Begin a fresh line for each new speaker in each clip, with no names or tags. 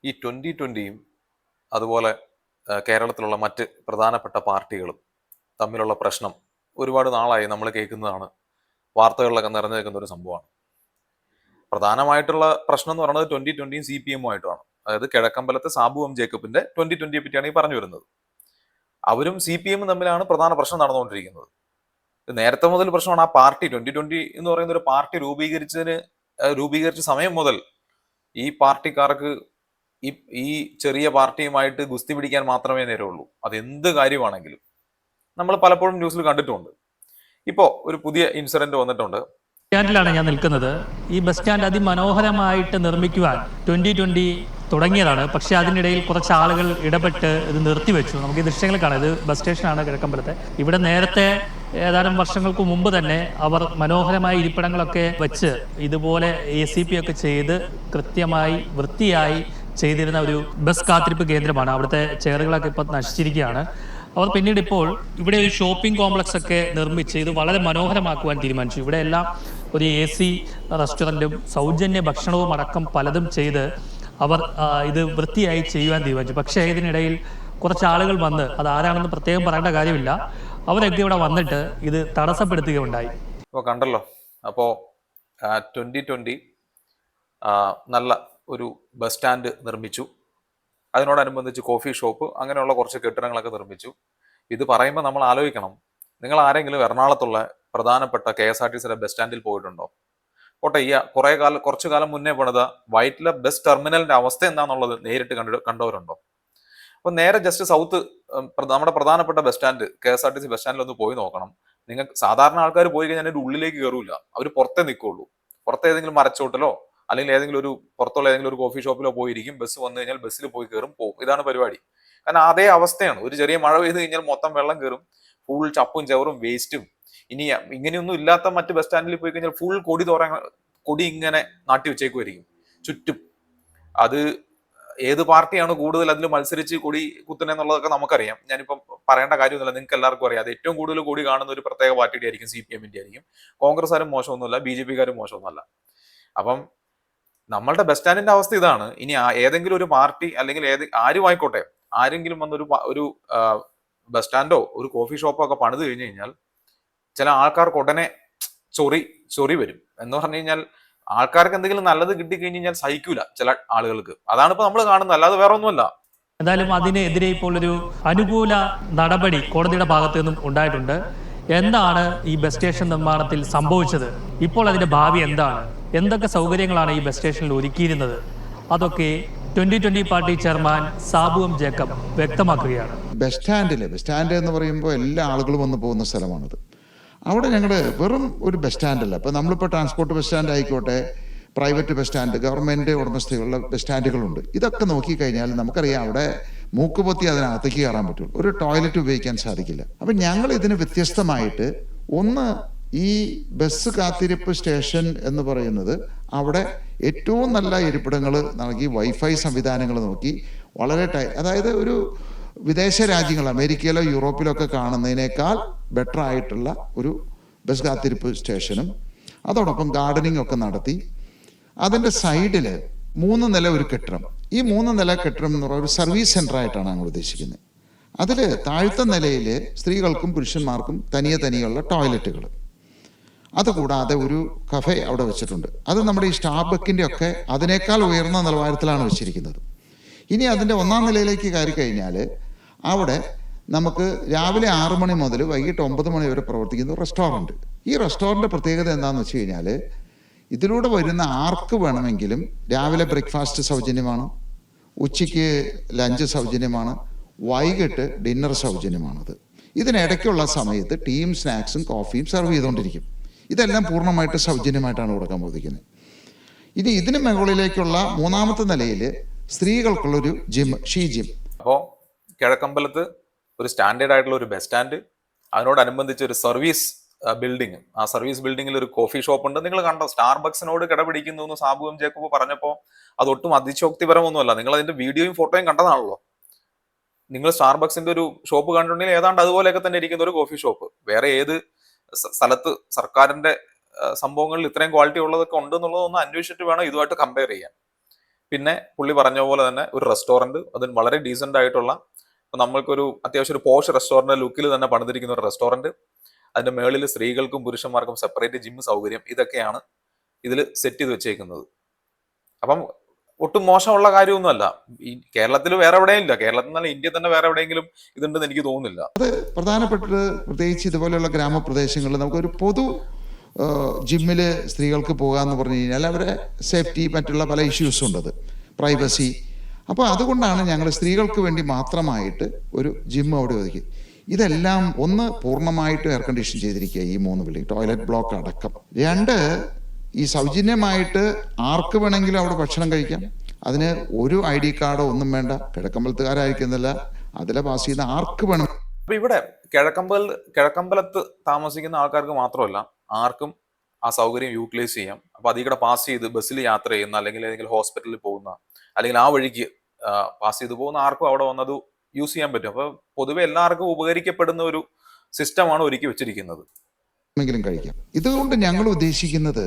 ഈ 2020യും അതുപോലെ കേരളത്തിലുള്ള മറ്റ് പ്രധാനപ്പെട്ട പാർട്ടികളും തമ്മിലുള്ള പ്രശ്നം ഒരുപാട് നാളായി നമ്മൾ കേൾക്കുന്നതാണ്. വാർത്തകളിലൊക്കെ നിറഞ്ഞു നിൽക്കുന്ന ഒരു സംഭവമാണ്. പ്രധാനമായിട്ടുള്ള പ്രശ്നം എന്ന് പറയുന്നത് 2020യും CPM ആയിട്ടുമാണ്. അതായത് കിഴക്കമ്പലത്തെ സാബു എം ജേക്കബിന്റെ 2020യെ പറ്റിയാണ് ഈ പറഞ്ഞു വരുന്നത്. അവരും CPM തമ്മിലാണ് പ്രധാന പ്രശ്നം നടന്നുകൊണ്ടിരിക്കുന്നത്. നേരത്തെ മുതൽ പ്രശ്നമാണ്. ആ പാർട്ടി 2020 എന്ന് പറയുന്ന ഒരു പാർട്ടി രൂപീകരിച്ച സമയം മുതൽ ഈ പാർട്ടിക്കാർക്ക് ഈ ഈ ചെറിയ പാർട്ടിയുമായിട്ട് ഗുസ്തി പിടിക്കാൻ മാത്രമേ നേരമുള്ളൂ. അതെന്ത് കാര്യമാണെങ്കിലും നമ്മൾ പലപ്പോഴും ന്യൂസിൽ കണ്ടിട്ടുണ്ട്. ഇപ്പോ ഒരു പുതിയ ഇൻസിഡന്റ് വന്നിട്ടുണ്ട്.
സ്റ്റാൻഡിലാണ് ഞാൻ നിൽക്കുന്നത്. ഈ ബസ് സ്റ്റാൻഡ് അതിമനോഹരമായിട്ട് നിർമ്മിക്കുവാൻ 2020 തുടങ്ങിയതാണ്. പക്ഷേ അതിനിടയിൽ കുറച്ച് ആളുകൾ ഇടപെട്ട് ഇത് നിർത്തിവെച്ചു. നമുക്ക് ഈ ദൃശ്യങ്ങൾ കാണാം. ഇത് ബസ് സ്റ്റേഷനാണ് കിഴക്കമ്പലത്തെ. ഇവിടെ നേരത്തെ ഏതാനും വർഷങ്ങൾക്ക് മുമ്പ് തന്നെ അവർ മനോഹരമായ ഇരിപ്പിടങ്ങളൊക്കെ വെച്ച് ഇതുപോലെ ACP ഒക്കെ ചെയ്ത് കൃത്യമായി വൃത്തിയായി ചെയ്തിരുന്ന ഒരു ബസ് കാത്തിരിപ്പ് കേന്ദ്രമാണ്. അവിടുത്തെ ചെയറുകളൊക്കെ ഇപ്പോൾ നശിച്ചിരിക്കുകയാണ്. അവർ പിന്നീട് ഇപ്പോൾ ഇവിടെ ഒരു ഷോപ്പിംഗ് കോംപ്ലക്സ് ഒക്കെ നിർമ്മിച്ച് ഇത് വളരെ മനോഹരമാക്കുവാൻ തീരുമാനിച്ചു. ഇവിടെ എല്ലാം ഒരു AC റെസ്റ്റോറൻറ്റും സൗജന്യ ഭക്ഷണവും അടക്കം പലതും ചെയ്ത് അവർ ഇത് വൃത്തിയായി ചെയ്യുവാൻ തീരുമാനിച്ചു. പക്ഷേ ഇതിനിടയിൽ കുറച്ച് ആളുകൾ വന്ന്, അത് ആരാണെന്ന് പ്രത്യേകം പറയേണ്ട കാര്യമില്ല, അവരൊക്കെ ഇവിടെ വന്നിട്ട് ഇത് തടസ്സപ്പെടുത്തുകയുണ്ടായി.
ഇപ്പോൾ കണ്ടല്ലോ. അപ്പോൾ 2020 നല്ല ഒരു ബസ് സ്റ്റാൻഡ് നിർമ്മിച്ചു. അതിനോടനുബന്ധിച്ച് കോഫി ഷോപ്പ്, അങ്ങനെയുള്ള കുറച്ച് കെട്ടിടങ്ങളൊക്കെ നിർമ്മിച്ചു. ഇത് പറയുമ്പോൾ നമ്മൾ ആലോചിക്കണം, നിങ്ങൾ ആരെങ്കിലും എറണാകുളത്തുള്ള പ്രധാനപ്പെട്ട KSRTCയുടെ ബസ് സ്റ്റാൻഡിൽ പോയിട്ടുണ്ടോ? പോട്ടെ, ഈ കുറച്ചു കാലം മുന്നേ പണിത വൈറ്റില ബസ് ടെർമിനലിന്റെ അവസ്ഥ എന്താണെന്നുള്ളത് നേരിട്ട് കണ്ടവരുണ്ടോ? അപ്പൊ നേരെ ജസ്റ്റ് സൗത്ത് നമ്മുടെ പ്രധാനപ്പെട്ട ബസ് സ്റ്റാൻഡ് KSRTC ബസ് സ്റ്റാൻഡിൽ ഒന്ന് പോയി നോക്കണം. നിങ്ങൾക്ക് സാധാരണ ആൾക്കാർ പോയി കഴിഞ്ഞാൽ അതിന്റെ ഉള്ളിലേക്ക് കയറൂല, അവർ പുറത്തേ നിൽക്കുള്ളൂ. പുറത്തെ ഏതെങ്കിലും മരച്ചോട്ടിലോ അല്ലെങ്കിൽ ഏതെങ്കിലും ഒരു പുറത്തുള്ള ഏതെങ്കിലും ഒരു കോഫി ഷോപ്പിലോ പോയിരിക്കും. ബസ് വന്നു കഴിഞ്ഞാൽ ബസ്സിൽ പോയി കയറും, പോകും. ഇതാണ് പരിപാടി. കാരണം അതേ അവസ്ഥയാണ്. ഒരു ചെറിയ മഴ പെയ്ത് കഴിഞ്ഞാൽ മൊത്തം വെള്ളം കയറും, ഫുൾ ചപ്പും ചവറും വേസ്റ്റും. ഇനി ഇങ്ങനെയൊന്നും ഇല്ലാത്ത മറ്റ് ബസ് സ്റ്റാൻഡിൽ പോയി കഴിഞ്ഞാൽ ഫുൾ കൊടി ഇങ്ങനെ നാട്ടി വെച്ചേക്കുമായിരിക്കും ചുറ്റും. അത് ഏത് പാർട്ടിയാണ് കൂടുതൽ അതിൽ മത്സരിച്ച് കൊടി കുത്തുന്നതെന്നുള്ളതൊക്കെ നമുക്കറിയാം. ഞാനിപ്പം പറയേണ്ട കാര്യമൊന്നുമില്ല, നിങ്ങൾക്ക് എല്ലാവർക്കും അറിയാം. അത് ഏറ്റവും കൂടുതൽ കൊടി കാണുന്ന ഒരു പ്രത്യേക പാർട്ടിയുടെ ആയിരിക്കും, CPM-ന്റെ ആയിരിക്കും. കോൺഗ്രസ്സുകാരും മോശമൊന്നുമല്ല, BJP-കാരും മോശമൊന്നുമല്ല. അപ്പം നമ്മളുടെ ബസ് സ്റ്റാൻഡിന്റെ അവസ്ഥ ഇതാണ്. ഇനി ഏതെങ്കിലും ഒരു പാർട്ടി അല്ലെങ്കിൽ ആരും ആയിക്കോട്ടെ, ആരെങ്കിലും വന്നൊരു ഒരു ബസ് സ്റ്റാൻഡോ ഒരു കോഫി ഷോപ്പോ ഒക്കെ പണിത് കഴിഞ്ഞു കഴിഞ്ഞാൽ ചില ആൾക്കാർക്ക് ഉടനെ ചൊറി വരും. എന്ന് പറഞ്ഞു കഴിഞ്ഞാൽ ആൾക്കാർക്ക് എന്തെങ്കിലും നല്ലത് കിട്ടിക്കഴിഞ്ഞ് കഴിഞ്ഞാൽ സഹിക്കൂല ചില ആളുകൾക്ക്. അതാണ് ഇപ്പൊ നമ്മൾ കാണുന്നത്, അല്ലാതെ വേറെ ഒന്നുമല്ല.
എന്തായാലും അതിനെതിരെ ഇപ്പോൾ ഒരു അനുകൂല നടപടി കോടതിയുടെ ഭാഗത്തു നിന്നും ഉണ്ടായിട്ടുണ്ട്. എന്താണ് ഈ ബസ് സ്റ്റേഷൻ നിർമ്മാണത്തിൽ സംഭവിച്ചത്? ഇപ്പോൾ അതിന്റെ ഭാവി എന്താണ്? എന്തൊക്കെ സൗകര്യങ്ങളാണ് ഈ ബസ് സ്റ്റേഷനിൽ ഒരുക്കിയിരുന്നത്? അതൊക്കെ 2020 party chairman Sabu M Jacob വ്യക്തമാക്കുകയാണ്.
ബസ് സ്റ്റാൻഡ് എന്ന് പറയുമ്പോൾ എല്ലാ ആളുകളും വന്നു പോകുന്ന സ്ഥലമാണത്. അവിടെ ഞങ്ങൾ വെറും ഒരു ബസ് സ്റ്റാൻഡല്ല. ഇപ്പോൾ നമ്മളിപ്പോൾ ട്രാൻസ്പോർട്ട് ബസ് സ്റ്റാൻഡ് ആയിക്കോട്ടെ, പ്രൈവറ്റ് ബസ് സ്റ്റാൻഡ്, ഗവൺമെൻറ് ഉടമസ്ഥയുള്ള ബസ് സ്റ്റാൻഡുകളുണ്ട്. ഇതൊക്കെ നോക്കിക്കഴിഞ്ഞാൽ നമുക്കറിയാം അവിടെ മൂക്കുപൊത്തി അതിനകത്തേക്ക് കയറാൻ പറ്റുള്ളൂ, ഒരു ടോയ്ലറ്റ് ഉപയോഗിക്കാൻ സാധിക്കില്ല. അപ്പം ഞങ്ങൾ ഇതിന് വ്യത്യസ്തമായിട്ട് ഒന്ന്, ഈ ബസ് കാത്തിരിപ്പ് സ്റ്റേഷൻ എന്ന് പറയുന്നത് അവിടെ ഏറ്റവും നല്ല ഇരിപ്പിടങ്ങൾ നൽകി, വൈഫൈ സംവിധാനങ്ങൾ നോക്കി, വളരെ അതായത് ഒരു വിദേശ രാജ്യങ്ങൾ അമേരിക്കയിലോ യൂറോപ്പിലോ ഒക്കെ കാണുന്നതിനേക്കാൾ ബെറ്റർ ആയിട്ടുള്ള ഒരു ബസ് കാത്തിരിപ്പ് സ്റ്റേഷനും അതോടൊപ്പം ഗാർഡനിങ് ഒക്കെ നടത്തി അതിൻ്റെ സൈഡിൽ 3 നില ഒരു കെട്ടിടം. ഈ 3 നില കെട്ടിടം എന്ന് പറയുന്ന ഒരു സർവീസ് സെൻ്റർ ആയിട്ടാണ് ഞങ്ങൾ ഉദ്ദേശിക്കുന്നത്. അതിൽ താഴത്തെ നിലയിൽ സ്ത്രീകൾക്കും പുരുഷന്മാർക്കും തനിയുള്ള ടോയ്ലറ്റുകൾ, അതുകൂടാതെ ഒരു കഫേ അവിടെ വെച്ചിട്ടുണ്ട്. അത് നമ്മുടെ ഈ സ്റ്റാർബക്കിൻ്റെ ഒക്കെ അതിനേക്കാൾ ഉയർന്ന നിലവാരത്തിലാണ് വെച്ചിരിക്കുന്നത്. ഇനി അതിൻ്റെ 1-ാം നിലയിലേക്ക് കയറി കഴിഞ്ഞാൽ അവിടെ നമുക്ക് രാവിലെ 6 മണി മുതൽ വൈകിട്ട് 9 മണി വരെ പ്രവർത്തിക്കുന്ന റെസ്റ്റോറൻറ്റ്. ഈ റെസ്റ്റോറൻറ്റ് പ്രത്യേകത എന്താണെന്ന് വെച്ച് കഴിഞ്ഞാൽ ഇതിലൂടെ വരുന്ന ആർക്ക് വേണമെങ്കിലും രാവിലെ ബ്രേക്ക്ഫാസ്റ്റ് സൗജന്യമാണ്, ഉച്ചയ്ക്ക് ലഞ്ച് സൗജന്യമാണ്, വൈകിട്ട് ഡിന്നർ സൗജന്യമാണത്. ഇതിനിടയ്ക്കുള്ള സമയത്ത് ടീയും സ്നാക്സും കോഫിയും സെർവ് ചെയ്തുകൊണ്ടിരിക്കും. ഇതെല്ലാം പൂർണ്ണമായിട്ട് സൗജന്യമായിട്ടാണ് കൊടുക്കാൻ ബോധിക്കുന്നത്. ഇനി ഇതിന് മുകളിലേക്കുള്ള 3-ാമത്തെ നിലയിൽ സ്ത്രീകൾക്കുള്ളൊരു ജിം, ജിം.
അപ്പോൾ കിഴക്കമ്പലത്ത് ഒരു സ്റ്റാൻഡേർഡ് ആയിട്ടുള്ള ഒരു ബസ് സ്റ്റാൻഡ്, അതിനോടനുബന്ധിച്ച് ഒരു സർവീസ് ബിൽഡിംഗ്, ആ സർവീസ് ബിൽഡിങ്ങിൽ ഒരു കോഫി ഷോപ്പ് ഉണ്ട്. നിങ്ങൾ കണ്ടോ, സ്റ്റാർബക്സിനോട് കിടപിടിക്കുന്നു എന്ന് സാബു എം ജേക്കബ് പറഞ്ഞപ്പോൾ അതൊട്ടും അതിശോക്തിപരമൊന്നുമല്ല. നിങ്ങൾ അതിന്റെ വീഡിയോയും ഫോട്ടോയും കണ്ടതാണല്ലോ. നിങ്ങൾ സ്റ്റാർബക്സിന്റെ ഒരു ഷോപ്പ് കണ്ടിട്ടുണ്ടെങ്കിൽ ഏതാണ്ട് അതുപോലെയൊക്കെ തന്നെ ഇരിക്കുന്ന ഒരു കോഫി ഷോപ്പ്. വേറെ ഏത് സ്ഥലത്ത് സർക്കാരിന്റെ സംഭവങ്ങളിൽ ഇത്രയും ക്വാളിറ്റി ഉള്ളതൊക്കെ ഉണ്ടെന്നുള്ളതൊന്ന് അന്വേഷിച്ചിട്ട് വേണം ഇതുമായിട്ട് കമ്പയർ ചെയ്യാൻ. പിന്നെ പുള്ളി പറഞ്ഞ പോലെ തന്നെ ഒരു റെസ്റ്റോറൻറ്റ്, അതിന് വളരെ ഡീസൻ്റ് ആയിട്ടുള്ള, ഇപ്പം നമ്മൾക്കൊരു അത്യാവശ്യം ഒരു പോഷ് റെസ്റ്റോറൻറ്റ് ലുക്കിൽ തന്നെ പണിതിരിക്കുന്ന ഒരു റെസ്റ്റോറൻറ്റ്, അതിൻ്റെ മേളിൽ സ്ത്രീകൾക്കും പുരുഷന്മാർക്കും സെപ്പറേറ്റ് ജിം സൗകര്യം, ഇതൊക്കെയാണ് ഇതിൽ സെറ്റ് ചെയ്ത് വെച്ചേക്കുന്നത്. അപ്പം ഒട്ടും മോശമുള്ള കാര്യമൊന്നുമല്ല. ഈ കേരളത്തിൽ വേറെ എവിടെയും ഇല്ല, കേരളത്തിൽ നിന്നല്ല ഇന്ത്യയിൽ തന്നെ വേറെ എവിടെയെങ്കിലും ഇതുണ്ടെന്ന് എനിക്ക് തോന്നുന്നില്ല.
പ്രധാനപ്പെട്ടത് പ്രത്യേകിച്ച് ഇതുപോലെയുള്ള ഗ്രാമപ്രദേശങ്ങളിൽ നമുക്കൊരു പൊതു ജിമ്മിൽ സ്ത്രീകൾക്ക് പോകാമെന്ന് പറഞ്ഞു കഴിഞ്ഞാൽ അവരെ സേഫ്റ്റി, മറ്റുള്ള പല ഇഷ്യൂസും ഉണ്ട്, അത് പ്രൈവസി. അപ്പോൾ അതുകൊണ്ടാണ് ഞങ്ങൾ സ്ത്രീകൾക്ക് വേണ്ടി മാത്രമായിട്ട് ഒരു ജിം അവിടെ ഒതുക്കി. ഇതെല്ലാം ഒന്ന് പൂർണ്ണമായിട്ട് എയർ കണ്ടീഷൻ ചെയ്തിരിക്കുക ഈ 3 ബിൽഡിംഗ്, ടോയ്ലറ്റ് ബ്ലോക്ക് അടക്കം. 2, ഈ സൗജന്യമായിട്ട് ആർക്ക് വേണമെങ്കിലും അവിടെ ഭക്ഷണം കഴിക്കാം. അതിന് ഒരു ID കാർഡോ ഒന്നും വേണ്ട. കിഴക്കമ്പലത്തുകാരായിരിക്കുന്നില്ല, അതിലെ പാസ് ചെയ്യുന്ന ആർക്ക് വേണം.
അപ്പൊ ഇവിടെ കിഴക്കമ്പലത്ത് താമസിക്കുന്ന ആൾക്കാർക്ക് മാത്രമല്ല, ആർക്കും ആ സൗകര്യം യൂട്ടിലൈസ് ചെയ്യാം. അപ്പൊ അതിൽ കൂടെ പാസ് ചെയ്ത് ബസ്സിൽ യാത്ര ചെയ്യുന്ന, അല്ലെങ്കിൽ ഏതെങ്കിലും ഹോസ്പിറ്റലിൽ പോകുന്ന, അല്ലെങ്കിൽ ആ വഴിക്ക് പാസ് ചെയ്ത് പോകുന്ന ആർക്കും അവിടെ വന്നത് യൂസ് ചെയ്യാൻ പറ്റും. അപ്പൊ പൊതുവെ എല്ലാവർക്കും ഉപകരിക്കപ്പെടുന്ന ഒരു സിസ്റ്റമാണ് ഒരുക്കി വെച്ചിരിക്കുന്നത്.
െങ്കിലും കഴിക്കാം. ഇതുകൊണ്ട് ഞങ്ങൾ ഉദ്ദേശിക്കുന്നത്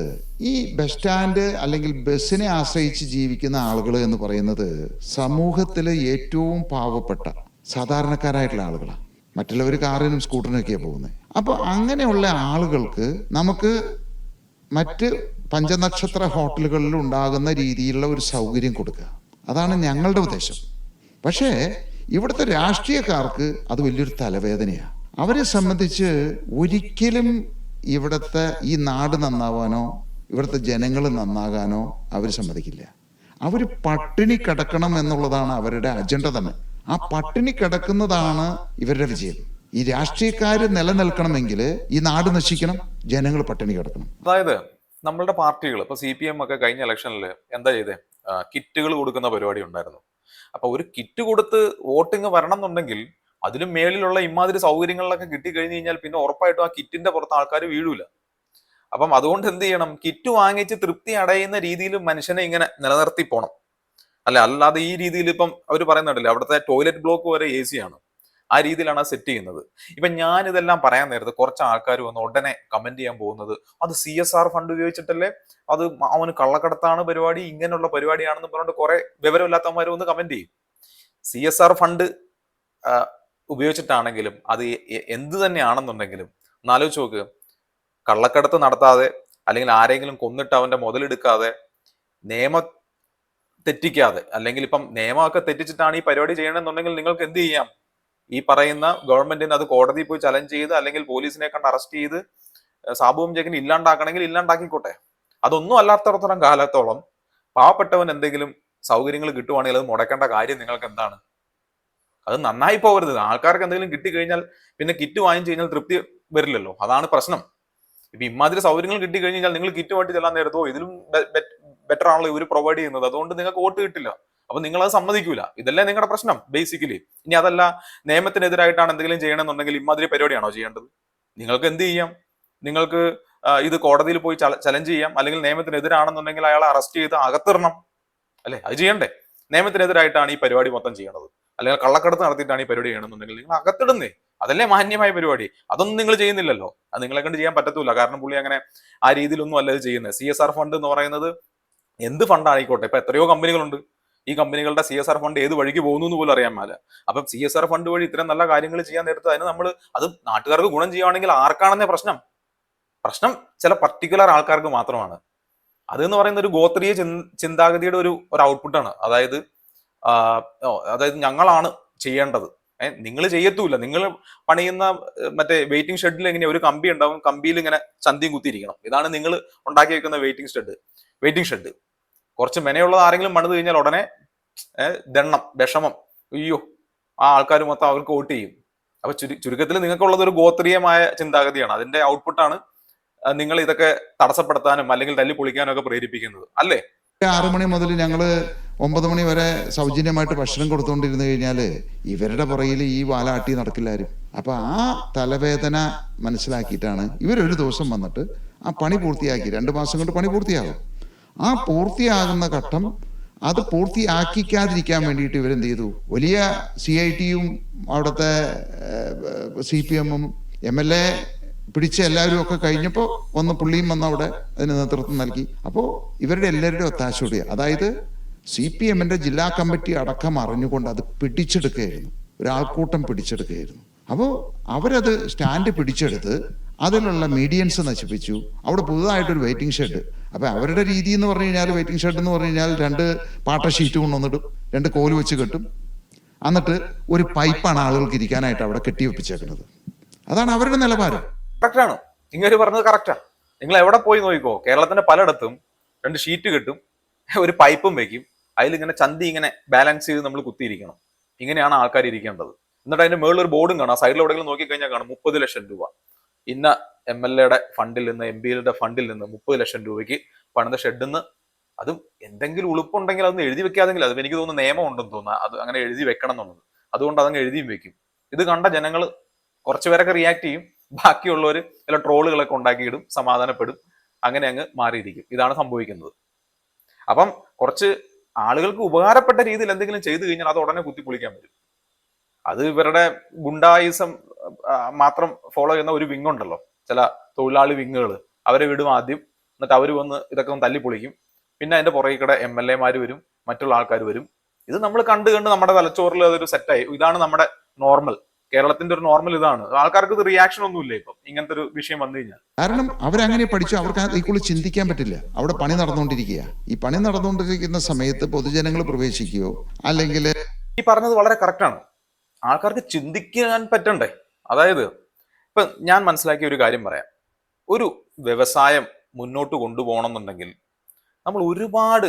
ഈ ബസ് സ്റ്റാൻഡ് അല്ലെങ്കിൽ ബസ്സിനെ ആശ്രയിച്ച് ജീവിക്കുന്ന ആളുകൾ എന്ന് പറയുന്നത് സമൂഹത്തിലെ ഏറ്റവും പാവപ്പെട്ട സാധാരണക്കാരായിട്ടുള്ള ആളുകളാണ്. മറ്റുള്ളവർ കാറിനും സ്കൂട്ടറിനൊക്കെയാണ് പോകുന്നത്. അപ്പോൾ അങ്ങനെയുള്ള ആളുകൾക്ക് നമുക്ക് മറ്റ് പഞ്ചനക്ഷത്ര ഹോട്ടലുകളിൽ ഉണ്ടാകുന്ന രീതിയിലുള്ള ഒരു സൗകര്യം കൊടുക്കുക, അതാണ് ഞങ്ങളുടെ ഉദ്ദേശം. പക്ഷേ ഇവിടുത്തെ രാഷ്ട്രീയക്കാർക്ക് അത് വലിയൊരു തലവേദനയാണ്. അവരെ സംബന്ധിച്ച് ഒരിക്കലും ഇവിടുത്തെ ഈ നാട് നന്നാവാനോ ഇവിടുത്തെ ജനങ്ങൾ നന്നാകാനോ അവർ സമ്മതിക്കില്ല. അവർ പട്ടിണി കിടക്കണം എന്നുള്ളതാണ് അവരുടെ അജണ്ട തന്നെ. ആ പട്ടിണി കിടക്കുന്നതാണ് ഇവരുടെ വിജയം. ഈ രാഷ്ട്രീയക്കാർ നിലനിൽക്കണമെങ്കിൽ ഈ നാട് നശിക്കണം, ജനങ്ങൾ പട്ടിണി കിടക്കണം.
അതായത് നമ്മളുടെ പാർട്ടികൾ, ഇപ്പൊ CPM ഒക്കെ കഴിഞ്ഞ ഇലക്ഷനിൽ എന്താ ചെയ്തേ, കിറ്റുകൾ കൊടുക്കുന്ന പരിപാടി ഉണ്ടായിരുന്നു. അപ്പൊ ഒരു കിറ്റ് കൊടുത്ത് വോട്ടിങ് വരണം എന്നുണ്ടെങ്കിൽ അതിലും മേളിലുള്ള ഇമാതിരി സൗകര്യങ്ങളിലൊക്കെ കിട്ടിക്കഴിഞ്ഞ് കഴിഞ്ഞാൽ പിന്നെ ഉറപ്പായിട്ടും ആ കിറ്റിന്റെ പുറത്ത് ആൾക്കാർ വീഴൂല. അപ്പം അതുകൊണ്ട് എന്ത് ചെയ്യണം, കിറ്റ് വാങ്ങിച്ച് തൃപ്തി അടയുന്ന രീതിയിൽ മനുഷ്യനെ ഇങ്ങനെ നിലനിർത്തി പോണം. അല്ലാതെ ഈ രീതിയിൽ ഇപ്പം അവർ പറയുന്നുണ്ടല്ലോ, അവിടുത്തെ ടോയ്ലറ്റ് ബ്ലോക്ക് വരെ AC ആണ്, ആ രീതിയിലാണ് സെറ്റ് ചെയ്യുന്നത്. ഇപ്പൊ ഞാൻ ഇതെല്ലാം പറയാൻ നേരത്ത് കുറച്ച് ആൾക്കാർ വന്ന് ഉടനെ കമന്റ് ചെയ്യാൻ പോകുന്നത്, അത് CSR ഫണ്ട് ഉപയോഗിച്ചിട്ടല്ലേ, അത് അവന് കള്ളക്കടത്താണ് പരിപാടി, ഇങ്ങനെയുള്ള പരിപാടിയാണെന്ന് പറഞ്ഞുകൊണ്ട് കുറെ വിവരമില്ലാത്തവന്മാർ വന്ന് കമന്റ് ചെയ്യും. CSR ഫണ്ട് ഉപയോഗിച്ചിട്ടാണെങ്കിലും അത് എന്ത് തന്നെയാണെന്നുണ്ടെങ്കിലും ഒന്നാലോചിച്ച് നോക്ക്, കള്ളക്കടത്ത് നടത്താതെ അല്ലെങ്കിൽ ആരെങ്കിലും കൊന്നിട്ട് അവന്റെ മുതലെടുക്കാതെ, നിയമം തെറ്റിക്കാതെ, അല്ലെങ്കിൽ ഇപ്പം നിയമമൊക്കെ തെറ്റിച്ചിട്ടാണ് ഈ പരിപാടി ചെയ്യണമെന്നുണ്ടെങ്കിൽ നിങ്ങൾക്ക് എന്ത് ചെയ്യാം, ഈ പറയുന്ന ഗവൺമെന്റിന് അത് കോടതിയിൽ പോയി ചലഞ്ച് ചെയ്ത് അല്ലെങ്കിൽ പോലീസിനെ കണ്ട് അറസ്റ്റ് ചെയ്ത് സാബുവും ജഗിന് ഇല്ലാണ്ടാക്കണമെങ്കിൽ ഇല്ലാണ്ടാക്കിക്കോട്ടെ. അതൊന്നും അല്ലാത്തടത്തോളം കാലത്തോളം പാവപ്പെട്ടവൻ എന്തെങ്കിലും സൗകര്യങ്ങൾ കിട്ടുവാണെങ്കിൽ അത് മുടക്കേണ്ട കാര്യം നിങ്ങൾക്ക് എന്താണ്? അത് നന്നായി പോകരുത്. ആൾക്കാർക്ക് എന്തെങ്കിലും കിട്ടിക്കഴിഞ്ഞാൽ പിന്നെ കിറ്റ് വാങ്ങിച്ചു കഴിഞ്ഞാൽ തൃപ്തി വരില്ലല്ലോ, അതാണ് പ്രശ്നം. ഇപ്പൊ ഇമാതിരി സൗകര്യങ്ങൾ കിട്ടിക്കഴിഞ്ഞാൽ നിങ്ങൾ കിറ്റ് വേണ്ടി ചെല്ലാൻ നേരത്തോ ഇതിലും ബെറ്റർ ആണല്ലോ ഇവർ പ്രൊവൈഡ് ചെയ്യുന്നത്, അതുകൊണ്ട് നിങ്ങൾക്ക് വോട്ട് കിട്ടില്ല. അപ്പൊ നിങ്ങളത് സമ്മതിക്കൂല. ഇതല്ലേ നിങ്ങളുടെ പ്രശ്നം ബേസിക്കലി. ഇനി അതല്ല, നിയമത്തിനെതിരായിട്ടാണ് എന്തെങ്കിലും ചെയ്യണമെന്നുണ്ടെങ്കിൽ ഇമാതിരി പരിപാടിയാണോ ചെയ്യേണ്ടത്? നിങ്ങൾക്ക് എന്ത് ചെയ്യാം, നിങ്ങൾക്ക് ഇത് കോടതിയിൽ പോയി ചലഞ്ച് ചെയ്യാം, അല്ലെങ്കിൽ നിയമത്തിനെതിരാണെന്നുണ്ടെങ്കിൽ അയാളെ അറസ്റ്റ് ചെയ്ത് അകത്തിടണം, അല്ലെ? അത് ചെയ്യണ്ടേ? നിയമത്തിനെതിരായിട്ടാണ് ഈ പരിപാടി മൊത്തം ചെയ്യണത്, അല്ലെങ്കിൽ കള്ളക്കടത്ത് നടത്തിയിട്ടാണ് ഈ പരിപാടി ചെയ്യണമെന്നുണ്ടെങ്കിൽ നിങ്ങൾ അകത്തിടുന്നേ, അതല്ലേ മാന്യമായ പരിപാടി. അതൊന്നും നിങ്ങൾ ചെയ്യുന്നില്ലല്ലോ, അത് നിങ്ങളെ കൊണ്ട് ചെയ്യാൻ പറ്റത്തില്ല. കാരണം പുള്ളി അങ്ങനെ ആ രീതിയിലൊന്നും അല്ല ഇത് ചെയ്യുന്നത്. CSR ഫണ്ട് എന്ന് പറയുന്നത് എന്ത് ഫണ്ടായിക്കോട്ടെ, ഇപ്പൊ എത്രയോ കമ്പനികളുണ്ട്, ഈ കമ്പനികളുടെ CSR ഫണ്ട് ഏത് വഴിക്ക് പോകുന്നു എന്ന് പോലും അറിയാൻ മേല. അപ്പം CSR ഫണ്ട് വഴി ഇത്തരം നല്ല കാര്യങ്ങൾ ചെയ്യാൻ നേരത്ത് അതിന് നമ്മൾ അത് നാട്ടുകാർക്ക് ഗുണം ചെയ്യുകയാണെങ്കിൽ ആർക്കാണെന്നേ പ്രശ്നം ചില പർട്ടിക്കുലർ ആൾക്കാർക്ക് മാത്രമാണ്. അതെന്ന് പറയുന്ന ഒരു ഗോത്രീയ ചിന്താഗതിയുടെ ഒരു ഔട്ട്പുട്ടാണ്. അതായത് ഞങ്ങളാണ് ചെയ്യേണ്ടത്, നിങ്ങൾ ചെയ്യത്തൂല്ല. നിങ്ങൾ പണിയുന്ന മറ്റേ വെയിറ്റിംഗ് ഷെഡിൽ എങ്ങനെയാ, ഒരു കമ്പി ഉണ്ടാവും, കമ്പിയിൽ ഇങ്ങനെ ചന്തിയും കുത്തിയിരിക്കണം. ഇതാണ് നിങ്ങൾ ഉണ്ടാക്കി വെക്കുന്ന വെയിറ്റിംഗ് ഷെഡ്. കുറച്ച് മെനയുള്ളത് ആരെങ്കിലും പണിത് കഴിഞ്ഞാൽ ഉടനെ ദണ്ണം, വിഷമം, അയ്യോ, ആ ആൾക്കാർ മൊത്തം അവർക്ക് വോട്ട് ചെയ്യും. അപ്പൊ ചുരുക്കത്തിൽ നിങ്ങൾക്കുള്ളത് ഒരു ഗോത്രീയമായ ചിന്താഗതിയാണ്. അതിന്റെ ഔട്ട്പുട്ടാണ് നിങ്ങൾ ഇതൊക്കെ തടസ്സപ്പെടുത്താനും അല്ലെങ്കിൽ തല്ലി പൊളിക്കാനും ഒക്കെ പ്രേരിപ്പിക്കുന്നത്, അല്ലേ?
6 മണി മുതൽ ഞങ്ങൾ 9 മണി വരെ സൗജന്യമായിട്ട് ഭക്ഷണം കൊടുത്തുകൊണ്ടിരുന്നു കഴിഞ്ഞാൽ ഇവരുടെ പുറകിൽ ഈ വാലാട്ടി നടക്കില്ലാരും. അപ്പൊ ആ തലവേദന മനസ്സിലാക്കിയിട്ടാണ് ഇവരൊരു ദിവസം വന്നിട്ട് ആ പണി പൂർത്തിയാക്കി, 2 മാസം കൊണ്ട് പണി പൂർത്തിയാകും. ആ പൂർത്തിയാകുന്ന ഘട്ടം അത് പൂർത്തിയാക്കിക്കാതിരിക്കാൻ വേണ്ടിയിട്ട് ഇവരെന്ത് ചെയ്തു, വലിയ CITയും അവിടുത്തെ CPMും MLA പിടിച്ച എല്ലാവരും ഒക്കെ കഴിഞ്ഞപ്പോൾ പുള്ളിയും വന്ന് അവിടെ അതിന് നേതൃത്വം നൽകി. അപ്പോൾ ഇവരുടെ എല്ലാവരുടെയും ഒത്താശയോടെ, അതായത് CPM-ന്റെ ജില്ലാ കമ്മിറ്റി അടക്കം അറിഞ്ഞുകൊണ്ട് അത് പിടിച്ചെടുക്കുകയായിരുന്നു, ഒരാൾക്കൂട്ടം പിടിച്ചെടുക്കുകയായിരുന്നു. അപ്പോൾ അവരത് സ്റ്റാൻഡ് പിടിച്ചെടുത്ത് അതിലുള്ള മീഡിയൻസ് നശിപ്പിച്ചു. അവിടെ പുതുതായിട്ടൊരു വെയിറ്റിംഗ് ഷെഡ്. അപ്പോൾ അവരുടെ രീതി എന്ന് പറഞ്ഞു കഴിഞ്ഞാൽ, വെയിറ്റിംഗ് ഷെഡ് എന്ന് പറഞ്ഞു കഴിഞ്ഞാൽ 2 പാട്ട ഷീറ്റ് കൊണ്ടുവന്നിടും, 2 കോല് വെച്ച് കെട്ടും, എന്നിട്ട് ഒരു പൈപ്പാണ് ആളുകൾക്ക് ഇരിക്കാനായിട്ട് അവിടെ കെട്ടിവെപ്പിച്ചേക്കുന്നത്. അതാണ് അവരുടെ നിലവാരം.
കറക്റ്റാണ്, ഇങ്ങനെ പറഞ്ഞത് കറക്റ്റാ. നിങ്ങൾ എവിടെ പോയി നോക്കിക്കോ, കേരളത്തിന്റെ പലയിടത്തും 2 ഷീറ്റ് കിട്ടും, ഒരു പൈപ്പും വെക്കും, അതിലിങ്ങനെ ചന്തി ഇങ്ങനെ ബാലൻസ് ചെയ്ത് നമ്മൾ കുത്തിയിരിക്കണം. ഇങ്ങനെയാണ് ആൾക്കാർ ഇരിക്കേണ്ടത്. എന്നിട്ട് അതിന്റെ മുകളിൽ ഒരു ബോർഡും കാണാം, സൈഡിൽ എവിടെയെങ്കിലും നോക്കിക്കഴിഞ്ഞാൽ കാണാം 30 ലക്ഷം രൂപ ഇന്ന MLA-യുടെ ഫണ്ടിൽ നിന്ന്, MP-യുടെ ഫണ്ടിൽ നിന്ന് 30 ലക്ഷം രൂപയ്ക്ക് പണിത ഷെഡിന്ന്. അതും എന്തെങ്കിലും ഉളുപ്പുണ്ടെങ്കിൽ അതൊന്ന് എഴുതി വെക്കാതെങ്കിൽ, അത് എനിക്ക് തോന്നുന്നു നിയമം ഉണ്ടെന്ന് തോന്നുന്നു, അത് അങ്ങനെ എഴുതി വെക്കണം എന്നുള്ളത്. അതുകൊണ്ട് അതങ്ങ് എഴുതിയും വെക്കും. ഇത് കണ്ട ജനങ്ങൾ കുറച്ചുപേരൊക്കെ റിയാക്ട് ചെയ്യും, ബാക്കിയുള്ളവർ ചില ട്രോളുകളൊക്കെ ഉണ്ടാക്കിയിടും, സമാധാനപ്പെടും, അങ്ങനെ അങ്ങ് മാറിയിരിക്കും. ഇതാണ് സംഭവിക്കുന്നത്. അപ്പം കുറച്ച് ആളുകൾക്ക് ഉപകാരപ്പെട്ട രീതിയിൽ എന്തെങ്കിലും ചെയ്തു കഴിഞ്ഞാൽ അത് ഉടനെ കുത്തിപ്പൊളിക്കാൻ പറ്റും. അത് ഇവരുടെ ഗുണ്ടായിസം മാത്രം ഫോളോ ചെയ്യുന്ന ഒരു വിങ് ഉണ്ടല്ലോ, ചില തൊഴിലാളി വിങ്ങുകൾ, അവരെ വിടും ആദ്യം, എന്നിട്ട് അവർ വന്ന് ഇതൊക്കെ ഒന്ന് തല്ലിപ്പൊളിക്കും. പിന്നെ അതിന്റെ പുറകെ കൂടെ MLA-മാർ വരും, മറ്റുള്ള ആൾക്കാർ വരും. ഇത് നമ്മൾ കണ്ട് നമ്മുടെ തലച്ചോറിൽ അതൊരു സെറ്റായി. ഇതാണ് നമ്മുടെ നോർമൽ, കേരളത്തിന്റെ ഒരു നോർമൽ ഇതാണ്. ആൾക്കാർക്ക് ഇത് റിയാക്ഷൻ ഒന്നുമില്ല ഇപ്പം ഇങ്ങനത്തെ ഒരു വിഷയം വന്നു കഴിഞ്ഞാൽ.
കാരണം അവരങ്ങനെ പഠിച്ചു, അവർക്ക് അതിക്കുള്ളിൽ ചിന്തിക്കാൻ പറ്റില്ല. അവിടെ പണി നടന്നുകൊണ്ടിരിക്കുക. ഈ പണി നടന്നുകൊണ്ടിരിക്കുന്ന സമയത്ത് പൊതുജനങ്ങൾ പ്രവേശിക്കുകയോ അല്ലെങ്കിൽ
ഈ പറഞ്ഞത് വളരെ കറക്റ്റാണ്. ആൾക്കാർക്ക് ചിന്തിക്കാൻ പറ്റണ്ടേ? അതായത് ഇപ്പൊ ഞാൻ മനസ്സിലാക്കിയ ഒരു കാര്യം പറയാം. ഒരു വ്യവസായം മുന്നോട്ട് കൊണ്ടുപോകണം എന്നുണ്ടെങ്കിൽ നമ്മൾ ഒരുപാട്,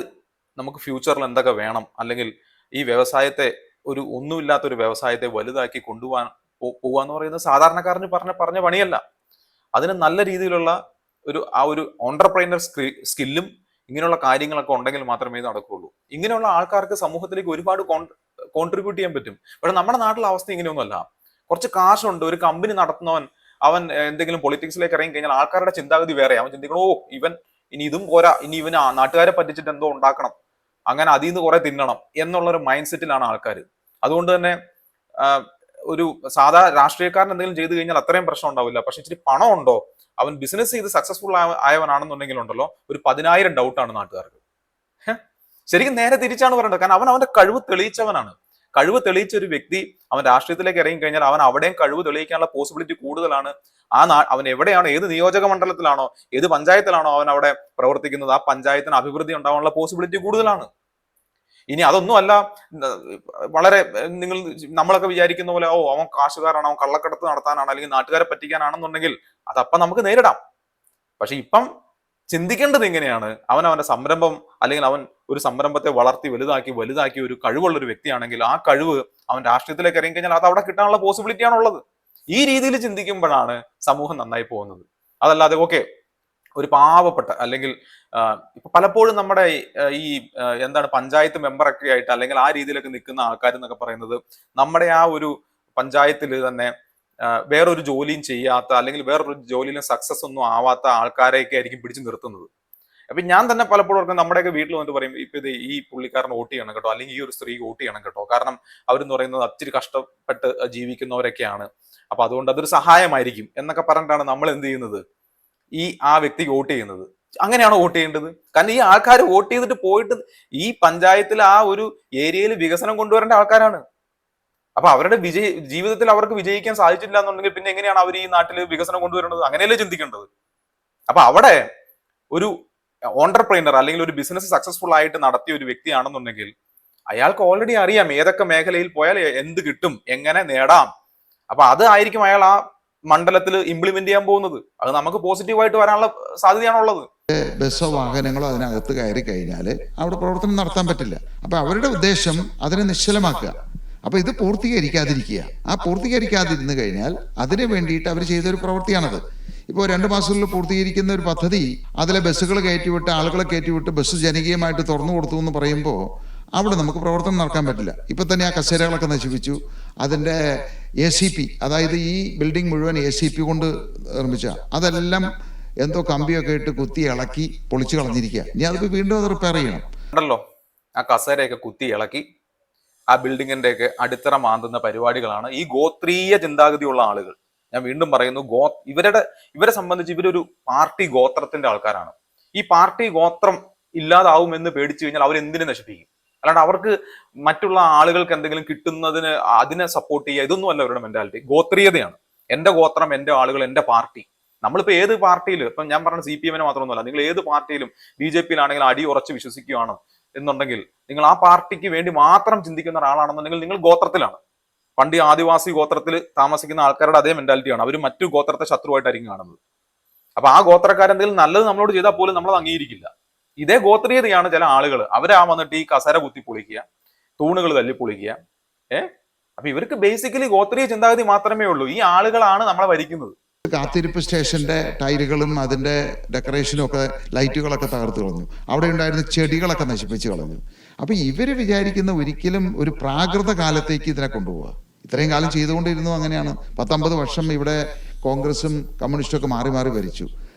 നമുക്ക് ഫ്യൂച്ചറിൽ എന്തൊക്കെ വേണം, അല്ലെങ്കിൽ ഈ വ്യവസായത്തെ ഒരു ഒന്നുമില്ലാത്തൊരു വ്യവസായത്തെ വലുതാക്കി കൊണ്ടുപോകാൻ പോവാന്ന് പറയുന്നത് സാധാരണക്കാരന് പറഞ്ഞ പണിയല്ല. അതിന് നല്ല രീതിയിലുള്ള ഒരു ഓണ്ടർപ്രൈനർ സ്കില്ലും ഇങ്ങനെയുള്ള കാര്യങ്ങളൊക്കെ ഉണ്ടെങ്കിൽ മാത്രമേ ഇത് നടക്കുകയുള്ളൂ. ഇങ്ങനെയുള്ള ആൾക്കാർക്ക് സമൂഹത്തിലേക്ക് ഒരുപാട് കോൺട്രിബ്യൂട്ട് ചെയ്യാൻ പറ്റും. പക്ഷെ നമ്മുടെ നാട്ടിലെ അവസ്ഥ ഇങ്ങനെയൊന്നുമല്ല. കുറച്ച് കാശുണ്ട്, ഒരു കമ്പനി നടത്തുന്നവൻ, അവൻ എന്തെങ്കിലും പൊളിറ്റിക്സിലേക്ക് ഇറങ്ങി കഴിഞ്ഞാൽ ആൾക്കാരുടെ ചിന്താഗതി വേറെ. അവൻ ചിന്തിക്കണം, ഇവൻ ഇനി ഇതും പോരാ, ഇനി ഇവന് നാട്ടുകാരെ പറ്റിച്ചിട്ട് എന്തോ ഉണ്ടാക്കണം, അങ്ങനെ അതിൽ നിന്ന് കുറെ തിന്നണം എന്നുള്ളൊരു മൈൻഡ് സെറ്റിലാണ് ആൾക്കാർ. അതുകൊണ്ട് തന്നെ ഒരു സാധാ രാഷ്ട്രീയക്കാരൻ എന്തെങ്കിലും ചെയ്തു കഴിഞ്ഞാൽ അത്രയും പ്രശ്നം ഉണ്ടാവില്ല. പക്ഷെ ഇച്ചിരി പണം ഉണ്ടോ, അവൻ ബിസിനസ് ചെയ്ത് സക്സസ്ഫുൾ ആയവനാണെന്നുണ്ടെങ്കിലുണ്ടല്ലോ, ഒരു 10,000 ഡൗട്ടാണ് നാട്ടുകാർക്ക്. ശരിക്കും നേരെ തിരിച്ചാണ് പറയേണ്ടത്. കാരണം അവൻ അവന്റെ കഴിവ് തെളിയിച്ചവനാണ്. കഴിവ് തെളിയിച്ച ഒരു വ്യക്തി അവൻ രാഷ്ട്രീയത്തിലേക്ക് ഇറങ്ങി കഴിഞ്ഞാൽ അവൻ അവിടെയും കഴിവ് തെളിയിക്കാനുള്ള പോസിബിലിറ്റി കൂടുതലാണ്. അവൻ എവിടെയാണോ, ഏത് നിയോജക മണ്ഡലത്തിലാണോ, ഏത് പഞ്ചായത്തിലാണോ അവൻ അവിടെ പ്രവർത്തിക്കുന്നത്, ആ പഞ്ചായത്തിന് അഭിവൃദ്ധി ഉണ്ടാവാനുള്ള പോസിബിലിറ്റി കൂടുതലാണ്. ഇനി അതൊന്നുമല്ല, വളരെ നമ്മളൊക്കെ വിചാരിക്കുന്ന പോലെ അവൻ കാശുകാരാണ്, അവൻ കള്ളക്കടത്ത് നടത്താനാണ്, അല്ലെങ്കിൽ നാട്ടുകാരെ പറ്റിക്കാനാണെന്നുണ്ടെങ്കിൽ അതപ്പം നമുക്ക് നേരിടാം. പക്ഷെ ഇപ്പം ചിന്തിക്കേണ്ടത് ഇങ്ങനെയാണ്. അവന്റെ സംരംഭം, അല്ലെങ്കിൽ അവൻ ഒരു സംരംഭത്തെ വളർത്തി വലുതാക്കി ഒരു കഴിവുള്ള ഒരു വ്യക്തിയാണെങ്കിൽ ആ കഴിവ് അവൻ രാഷ്ട്രീയത്തിലേക്ക് ഇറങ്ങി കഴിഞ്ഞാൽ അത് അവിടെ കിട്ടാനുള്ള പോസിബിലിറ്റി ആണുള്ളത്. ഈ രീതിയിൽ ചിന്തിക്കുമ്പോഴാണ് സമൂഹം നന്നായി പോകുന്നത്. അതല്ലാതെ ഒരു പാവപ്പെട്ട, അല്ലെങ്കിൽ ഇപ്പൊ പലപ്പോഴും നമ്മുടെ ഈ പഞ്ചായത്ത് മെമ്പറൊക്കെ ആയിട്ട് അല്ലെങ്കിൽ ആ രീതിയിലൊക്കെ നിൽക്കുന്ന ആൾക്കാർ എന്നൊക്കെ പറയുന്നത് നമ്മുടെ ആ ഒരു പഞ്ചായത്തിൽ തന്നെ വേറൊരു ജോലിയും ചെയ്യാത്ത, അല്ലെങ്കിൽ വേറൊരു ജോലിയിലും സക്സസ് ഒന്നും ആവാത്ത ആൾക്കാരെയൊക്കെ ആയിരിക്കും പിടിച്ചു നിർത്തുന്നത്. അപ്പൊ ഞാൻ തന്നെ പലപ്പോഴും നമ്മുടെയൊക്കെ വീട്ടിൽ വന്നിട്ട് പറയും, ഇപ്പൊ ഇത് ഈ പുള്ളിക്കാരൻ വോട്ട് ചെയ്യണം കേട്ടോ, അല്ലെങ്കിൽ ഈ ഒരു സ്ത്രീ വോട്ട് ചെയ്യണം കേട്ടോ, കാരണം അവരെന്ന് പറയുന്നത് അത്തിരി കഷ്ടപ്പെട്ട് ജീവിക്കുന്നവരൊക്കെയാണ്, അപ്പൊ അതുകൊണ്ട് അതൊരു സഹായമായിരിക്കും എന്നൊക്കെ പറഞ്ഞിട്ടാണ് നമ്മൾ എന്ത് ചെയ്യുന്നത്, ആ വ്യക്തിക്ക് വോട്ട് ചെയ്യുന്നത്. അങ്ങനെയാണോ വോട്ട് ചെയ്യേണ്ടത്? കാരണം ഈ ആൾക്കാർ വോട്ട് ചെയ്തിട്ട് പോയിട്ട് ഈ പഞ്ചായത്തിൽ ആ ഒരു ഏരിയയിൽ വികസനം കൊണ്ടുവരേണ്ട ആൾക്കാരാണ്. അപ്പൊ അവരുടെ ജീവിതത്തിൽ അവർക്ക് വിജയിക്കാൻ സാധിച്ചില്ല എന്നുണ്ടെങ്കിൽ പിന്നെ എങ്ങനെയാണ് അവർ ഈ നാട്ടിൽ വികസനം കൊണ്ടുവരേണ്ടത്? അങ്ങനെയല്ലേ ചിന്തിക്കേണ്ടത്. അപ്പൊ അവിടെ ഒരു ഓണ്ടർപ്രൈനർ അല്ലെങ്കിൽ ഒരു ബിസിനസ് സക്സസ്ഫുൾ ആയിട്ട് നടത്തിയ ഒരു വ്യക്തിയാണെന്നുണ്ടെങ്കിൽ അയാൾക്ക് ഓൾറെഡി അറിയാം ഏതൊക്കെ മേഖലയിൽ പോയാൽ എന്ത് കിട്ടും, എങ്ങനെ നേടാം. അപ്പൊ അത് ആയിരിക്കും അയാൾ ആ മണ്ഡലത്തിൽ ഇംപ്ലിമെന്റ് ചെയ്യാൻ പോകുന്നത്. അത് നമുക്ക് പോസിറ്റീവായിട്ട് വരാനുള്ള സാധ്യതയാണുള്ളത്.
ബസ്സോ വാഹനങ്ങളോ അതിനകത്ത് കയറി കഴിഞ്ഞാൽ അവിടെ പ്രവർത്തനം നടത്താൻ പറ്റില്ല. അപ്പൊ അവരുടെ ഉദ്ദേശം അതിനെ നിശ്ചലമാക്കുക. അപ്പൊ ഇത് പൂർത്തീകരിക്കാതിരിക്കുക. ആ പൂർത്തീകരിക്കാതിരുന്നു കഴിഞ്ഞാൽ അതിനു വേണ്ടിയിട്ട് അവർ ചെയ്തൊരു പ്രവൃത്തിയാണത്. ഇപ്പോൾ 2 മാസത്തിൽ പൂർത്തീകരിക്കുന്ന ഒരു പദ്ധതി, അതിലെ ബസ്സുകൾ കയറ്റിവിട്ട് ആളുകളെ കയറ്റിവിട്ട് ബസ് ജനകീയമായിട്ട് തുറന്നു കൊടുത്തു എന്ന് പറയുമ്പോൾ അവിടെ നമുക്ക് പ്രവർത്തനം നടക്കാൻ പറ്റില്ല. ഇപ്പൊ തന്നെ ആ കസേരകളൊക്കെ നശിപ്പിച്ചു. അതിൻ്റെ ACP, അതായത് ഈ ബിൽഡിംഗ് മുഴുവൻ ACP കൊണ്ട് നിർമ്മിച്ച, അതെല്ലാം എന്തോ കമ്പിയൊക്കെ ഇട്ട് കുത്തി ഇളക്കി പൊളിച്ചു കളഞ്ഞിരിക്കുക. ഇനി അതിപ്പോൾ വീണ്ടും അത് റിപ്പയർ ചെയ്യണം.
ഉണ്ടല്ലോ, ആ കസേരയൊക്കെ കുത്തി ഇളക്കി ആ ബിൽഡിങ്ങിന്റെ ഒക്കെ അടിത്തറ മാന്തുന്ന പരിപാടികളാണ് ഈ ഗോത്രീയ ചിന്താഗതിയുള്ള ആളുകൾ. ഞാൻ വീണ്ടും പറയുന്നു, ഇവരെ സംബന്ധിച്ച് ഇവരൊരു പാർട്ടി ഗോത്രത്തിന്റെ ആൾക്കാരാണ്. ഈ പാർട്ടി ഗോത്രം ഇല്ലാതാവുമെന്ന് പേടിച്ചു കഴിഞ്ഞാൽ അവരെന്തിനു നശിപ്പിക്കും? അല്ലാണ്ട് അവർക്ക് മറ്റുള്ള ആളുകൾക്ക് എന്തെങ്കിലും കിട്ടുന്നതിന് അതിനെ സപ്പോർട്ട് ചെയ്യുക, ഇതൊന്നും അല്ല അവരുടെ മെന്റാലിറ്റി. ഗോത്രീയതയാണ്. എന്റെ ഗോത്രം, എന്റെ ആളുകൾ, എന്റെ പാർട്ടി. നമ്മളിപ്പോ ഏത് പാർട്ടിയിൽ, ഇപ്പം ഞാൻ പറഞ്ഞ CPM മാത്രമൊന്നുമല്ല, നിങ്ങൾ ഏത് പാർട്ടിയിലും BJP-യിലാണെങ്കിലും അടി ഉറച്ച് വിശ്വസിക്കുകയാണ് എന്നുണ്ടെങ്കിൽ, നിങ്ങൾ ആ പാർട്ടിക്ക് വേണ്ടി മാത്രം ചിന്തിക്കുന്ന ഒരാളാണെന്നുണ്ടെങ്കിൽ നിങ്ങൾ ഗോത്രത്തിലാണ്. പണ്ട് ഈ ആദിവാസി ഗോത്രത്തിൽ താമസിക്കുന്ന ആൾക്കാരുടെ അതേ മെന്റാലിറ്റിയാണ്. അവർ മറ്റു ഗോത്രത്തെ ശത്രുവായിട്ടായിരിക്കും കാണുന്നത്. അപ്പൊ ആ ഗോത്രക്കാരെന്തെങ്കിലും നല്ലത് നമ്മളോട് ചെയ്താൽ പോലും നമ്മൾ അംഗീകരിക്കില്ല. ഇതേ ഗോത്രീയതയാണ് ചില ആളുകൾ. അവരാ വന്നിട്ട് ഈ കസര കുത്തി പൊളിക്കുക, തൂണുകൾ തല്ലി പൊളിക്കുക. അപ്പൊ ഇവർക്ക് ബേസിക്കലി ഗോത്രീയ ചിന്താഗതി മാത്രമേ ഉള്ളൂ. ഈ ആളുകളാണ് നമ്മളെ ഭരിക്കുന്നത്.
കാത്തിരിപ്പ് സ്റ്റേഷന്റെ ടൈലുകളും അതിന്റെ ഡെക്കറേഷനും ഒക്കെ, ലൈറ്റുകളൊക്കെ തകർത്ത് കളഞ്ഞു. അവിടെ ഉണ്ടായിരുന്ന ചെടികളൊക്കെ നശിപ്പിച്ച് കളഞ്ഞു. അപ്പൊ ഇവര് വിചാരിക്കുന്ന ഒരിക്കലും ഒരു പ്രാകൃത കാലത്തേക്ക് ഇതിനെ കൊണ്ടുപോവുക. ഇത്രയും കാലം ചെയ്തുകൊണ്ടിരുന്നു അങ്ങനെയാണ്. 19 വർഷം ഇവിടെ കോൺഗ്രസും കമ്മ്യൂണിസ്റ്റും ഒക്കെ മാറി മാറി ഭരിച്ചു.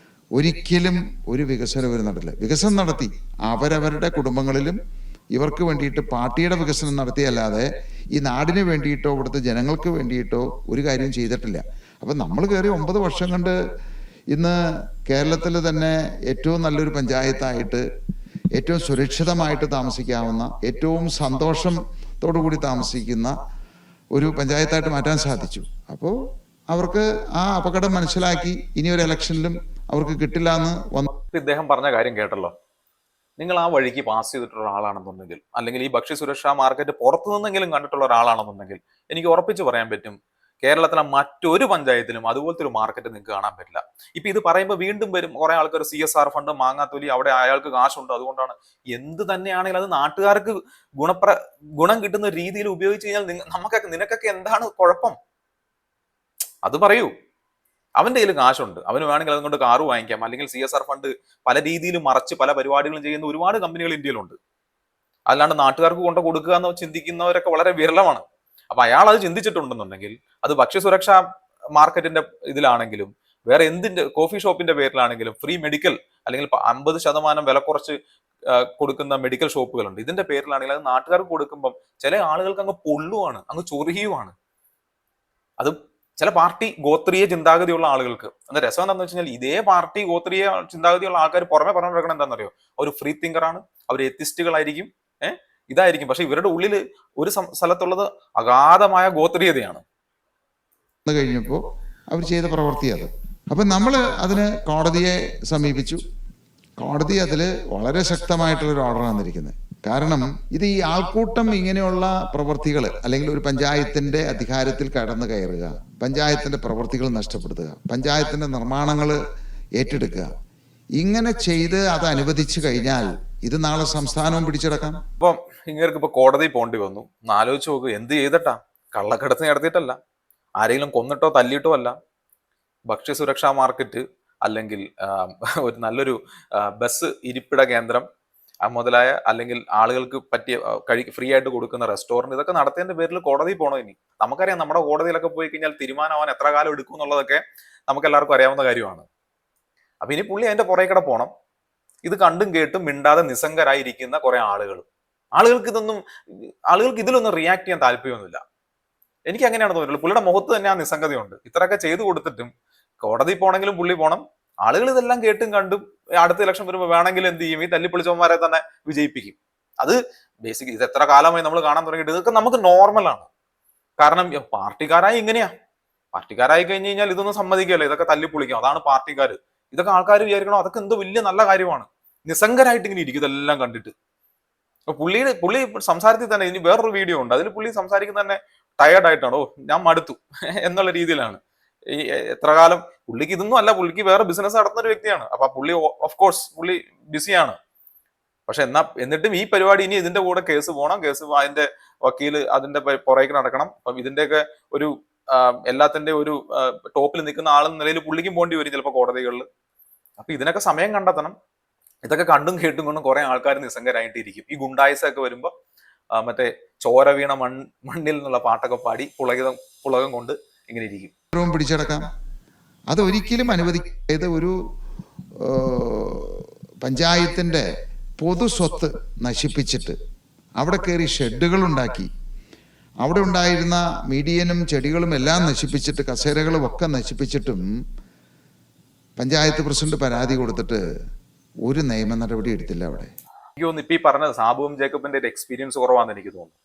ഒരിക്കലും ഒരു വികസനം ഇവർ നടത്തില്ല. വികസനം നടത്തി അവരവരുടെ കുടുംബങ്ങളിലും ഇവർക്ക് വേണ്ടിയിട്ട് പാർട്ടിയുടെ വികസനം നടത്തിയല്ലാതെ ഈ നാടിന് വേണ്ടിയിട്ടോ ഇവിടുത്തെ ജനങ്ങൾക്ക് വേണ്ടിയിട്ടോ ഒരു കാര്യം ചെയ്തിട്ടില്ല. അപ്പം നമ്മൾ കയറി 9 വർഷം കൊണ്ട് ഇന്ന് കേരളത്തിൽ തന്നെ ഏറ്റവും നല്ലൊരു പഞ്ചായത്തായിട്ട്, ഏറ്റവും സുരക്ഷിതമായിട്ട് താമസിക്കാവുന്ന, ഏറ്റവും സന്തോഷത്തോടു കൂടി താമസിക്കുന്ന ഒരു പഞ്ചായത്തായിട്ട് മാറ്റാൻ സാധിച്ചു. അപ്പോൾ അവർക്ക് ആ അപകടം മനസ്സിലാക്കി ഇനി ഒരു ഇലക്ഷനിലും അവർക്ക് കിട്ടില്ല എന്ന് വന്നു.
ഇദ്ദേഹം പറഞ്ഞ കാര്യം കേട്ടല്ലോ. നിങ്ങൾ ആ വഴിക്ക് പാസ് ചെയ്തിട്ടുള്ള ഒരാളാണെന്നുണ്ടെങ്കിൽ, അല്ലെങ്കിൽ ഈ ഭക്ഷ്യസുരക്ഷാ മാർക്കറ്റ് പുറത്തു നിന്നെങ്കിലും കണ്ടിട്ടുള്ള ഒരാളാണെന്നുണ്ടെങ്കിൽ, എനിക്ക് ഉറപ്പിച്ച് പറയാൻ പറ്റും കേരളത്തിലെ മറ്റൊരു പഞ്ചായത്തിലും അതുപോലത്തെ ഒരു മാർക്കറ്റ് നിങ്ങൾക്ക് കാണാൻ പറ്റില്ല. ഇപ്പൊ ഇത് പറയുമ്പോൾ വീണ്ടും വരും കുറെ ആൾക്കാർ CSR ഫണ്ട്, മാങ്ങാത്തൊലി, അവിടെ അയാൾക്ക് കാശുണ്ട് അതുകൊണ്ടാണ്. എന്ത് തന്നെയാണെങ്കിലും അത് നാട്ടുകാർക്ക് ഗുണം കിട്ടുന്ന രീതിയിൽ ഉപയോഗിച്ച് കഴിഞ്ഞാൽ നിനക്കൊക്കെ എന്താണ് കുഴപ്പം? അത് പറയൂ. അവന്റെ കയ്യിൽ കാശുണ്ട്, അവന് വേണമെങ്കിൽ അതുകൊണ്ട് കാറ് വാങ്ങിക്കാം, അല്ലെങ്കിൽ CSR ഫണ്ട് പല രീതിയിലും മറച്ച് പല പരിപാടികളും ചെയ്യുന്ന ഒരുപാട് കമ്പനികൾ ഇന്ത്യയിലുണ്ട്. അല്ലാണ്ട് നാട്ടുകാർക്ക് കൊണ്ട് കൊടുക്കുക എന്ന് ചിന്തിക്കുന്നവരൊക്കെ വളരെ വിരളമാണ്. അപ്പൊ അയാൾ അത് ചിന്തിച്ചിട്ടുണ്ടെന്നുണ്ടെങ്കിൽ, അത് ഭക്ഷ്യസുരക്ഷാ മാർക്കറ്റിന്റെ ഇതിലാണെങ്കിലും വേറെ എന്തിന്റെ കോഫി ഷോപ്പിന്റെ പേരിലാണെങ്കിലും, ഫ്രീ മെഡിക്കൽ അല്ലെങ്കിൽ 50% വില കുറച്ച് കൊടുക്കുന്ന മെഡിക്കൽ ഷോപ്പുകളുണ്ട്. ഇതിന്റെ പേരിലാണെങ്കിൽ അത് നാട്ടുകാർക്ക് കൊടുക്കുമ്പം ചില ആളുകൾക്ക് അങ്ങ് പൊള്ളുവാണ്, അങ്ങ് ചൊറിയുവാണ്. അത് ചില പാർട്ടി ഗോത്രീയ ചിന്താഗതിയുള്ള ആളുകൾക്ക്. എന്താ രസം എന്താണെന്ന് വെച്ച് കഴിഞ്ഞാൽ, ഇതേ പാർട്ടി ഗോത്രീയ ചിന്താഗതിയുള്ള ആൾക്കാർ പുറമെ പറഞ്ഞു നടക്കണം എന്താണെന്നറിയോ, അവർ ഫ്രീ തിങ്കറാണ്, അവർ എത്തിസ്റ്റുകളായിരിക്കും, ഇതായിരിക്കും. പക്ഷെ ഇവരുടെ ഉള്ളിൽ ഒരു സ്ഥലത്തുള്ളത് അഗാധമായ ഗോത്രീയതയാണ്.
കഴിഞ്ഞപ്പോൾ അവർ ചെയ്ത പ്രവൃത്തി അത്. അപ്പം നമ്മൾ അതിന് കോടതിയെ സമീപിച്ചു. കോടതി അതിൽ വളരെ ശക്തമായിട്ടുള്ളൊരു ഓർഡർ വന്നിരിക്കുന്നത്. കാരണം ഇത് ഈ ആൾക്കൂട്ടം ഇങ്ങനെയുള്ള പ്രവൃത്തികൾ, അല്ലെങ്കിൽ ഒരു പഞ്ചായത്തിന്റെ അധികാരത്തിൽ കടന്നു കയറുക, പഞ്ചായത്തിന്റെ പ്രവൃത്തികൾ നഷ്ടപ്പെടുത്തുക, പഞ്ചായത്തിന്റെ നിർമ്മാണങ്ങൾ ഏറ്റെടുക്കുക, ഇങ്ങനെ ചെയ്ത് അത് അനുവദിച്ചു കഴിഞ്ഞാൽ ഇത് നാളെ സംസ്ഥാനവും പിടിച്ചെടുക്കാം.
അപ്പം ഇങ്ങനെ ഇപ്പൊ കോടതി പോണ്ടി വന്നു. ആലോചിച്ച് നോക്ക്, എന്ത് ചെയ്തിട്ടാ? കള്ളക്കടത്ത് നടത്തിയിട്ടല്ല, ആരെങ്കിലും കൊന്നിട്ടോ തല്ലിയിട്ടോ അല്ല. ഭക്ഷ്യസുരക്ഷാ മാർക്കറ്റ്, അല്ലെങ്കിൽ ഒരു നല്ലൊരു ബസ് ഇരിപ്പിട കേന്ദ്രം മുതലായ, അല്ലെങ്കിൽ ആളുകൾക്ക് പറ്റിയ ഫ്രീ ആയിട്ട് കൊടുക്കുന്ന റെസ്റ്റോറന്റ്, ഇതൊക്കെ നടത്തിയതിന്റെ പേരിൽ കോടതി പോണോ? ഇനി നമുക്കറിയാം, നമ്മുടെ കോടതിയിലൊക്കെ പോയി കഴിഞ്ഞാൽ തീരുമാനമാവാൻ എത്ര കാലം എടുക്കും എന്നുള്ളതൊക്കെ നമുക്ക് എല്ലാവർക്കും അറിയാവുന്ന കാര്യമാണ്. അപ്പൊ ഇനി പുള്ളി അതിന്റെ പുറകെ കൂടെ പോണം. ഇത് കണ്ടും കേട്ടും മിണ്ടാതെ നിസ്സംഗരായിരിക്കുന്ന കുറെ ആളുകൾക്ക് ഇതിലൊന്നും റിയാക്ട് ചെയ്യാൻ താല്പര്യമൊന്നുമില്ല. എനിക്ക് അങ്ങനെയാണ് തോന്നുന്നത്. പുള്ളിയുടെ മുഖത്ത് തന്നെ ആ നിസ്സംഗതയുണ്ട്. ഇത്രയൊക്കെ ചെയ്തു കൊടുത്തിട്ടും കോടതി പോണെങ്കിലും പുള്ളി പോണം. ആളുകൾ ഇതെല്ലാം കേട്ടും കണ്ടും അടുത്ത ഇലക്ഷൻ വരുമ്പോൾ വേണമെങ്കിൽ എന്ത് ചെയ്യും, ഈ തല്ലിപ്പൊളിച്ചവന്മാരെ തന്നെ വിജയിപ്പിക്കും. അത് ബേസിക്. ഇത് എത്ര കാലമായി നമ്മൾ കാണാൻ തുടങ്ങിയിട്ട് ഇതൊക്കെ നമുക്ക് നോർമലാണ്. കാരണം പാർട്ടിക്കാരായി ഇങ്ങനെയാ. പാർട്ടിക്കാരായി കഴിഞ്ഞ് കഴിഞ്ഞാൽ ഇതൊന്നും സമ്മതിക്കല്ലോ, ഇതൊക്കെ തല്ലിപ്പൊളിക്കാം, അതാണ് പാർട്ടിക്കാർ. ഇതൊക്കെ ആൾക്കാർ വിചാരിക്കണം അതൊക്കെ എന്തോ വലിയ നല്ല കാര്യമാണ്. നിസ്സംഗരായിട്ട് ഇങ്ങനെ ഇരിക്കും ഇതെല്ലാം കണ്ടിട്ട്. പുള്ളി സംസാരത്തിൽ തന്നെ, ഇനി വേറൊരു വീഡിയോ ഉണ്ട്, അതിൽ പുള്ളി സംസാരിക്കുന്ന തന്നെ ടയേർഡ് ആയിട്ടാണോ, ഞാൻ മടുത്തു എന്നുള്ള രീതിയിലാണ്. ഈ എത്ര കാലം പുള്ളിക്ക് ഇതൊന്നും അല്ല, പുള്ളിക്ക് വേറെ ബിസിനസ് നടത്തുന്ന ഒരു വ്യക്തിയാണ്. അപ്പൊ പുള്ളി ഓഫ് കോഴ്സ് പുള്ളി ബിസിയാണ്. പക്ഷെ എന്നിട്ടും ഈ പരിപാടി ഇനി ഇതിന്റെ കൂടെ കേസ് പോകണം, അതിന്റെ വക്കീല് അതിന്റെ പുറകേക്ക് നടക്കണം. അപ്പം ഇതിന്റെയൊക്കെ ഒരു എല്ലാത്തിന്റെ ഒരു ടോപ്പിൽ നിൽക്കുന്ന ആളെന്ന നിലയിൽ പുള്ളിക്കും പോകേണ്ടി വരും ചിലപ്പോൾ കോടതികളിൽ. അപ്പൊ ഇതിനൊക്കെ സമയം കണ്ടെത്തണം. ഇതൊക്കെ കണ്ടും കേട്ടും കൊണ്ടും കുറെ ആൾക്കാർ നിസ്സംഗരായിട്ടിരിക്കും. ഈ ഗുണ്ടായിസൊക്കെ വരുമ്പോ മറ്റേ ചോര വീണ മണ്ണിൽ നിന്നുള്ള പാട്ടൊക്കെ പാടി പുളകം കൊണ്ട് ഇങ്ങനെ ഇരിക്കും.
പിടിച്ചടക്കാം. അതൊരിക്കലും അനുവദിക്കാതെ ഒരു പഞ്ചായത്തിന്റെ പൊതു സ്വത്ത് നശിപ്പിച്ചിട്ട് അവിടെ കയറി ഷെഡുകൾ ഉണ്ടാക്കി, അവിടെ ഉണ്ടായിരുന്ന മീഡിയനും ചെടികളും എല്ലാം നശിപ്പിച്ചിട്ട്, കസേരകളും ഒക്കെ നശിപ്പിച്ചിട്ടും പഞ്ചായത്ത് പ്രസിഡന്റ് പരാതി കൊടുത്തിട്ട് ഒരു നിയമ നടപടി എടുത്തില്ല അവിടെ.
എനിക്ക് തോന്നുന്നു ഇപ്പൊ ഈ പറഞ്ഞത് സാബുവും ജേക്കബിന്റെ ഒരു എക്സ്പീരിയൻസ് കുറവാന്ന് എനിക്ക് തോന്നുന്നു.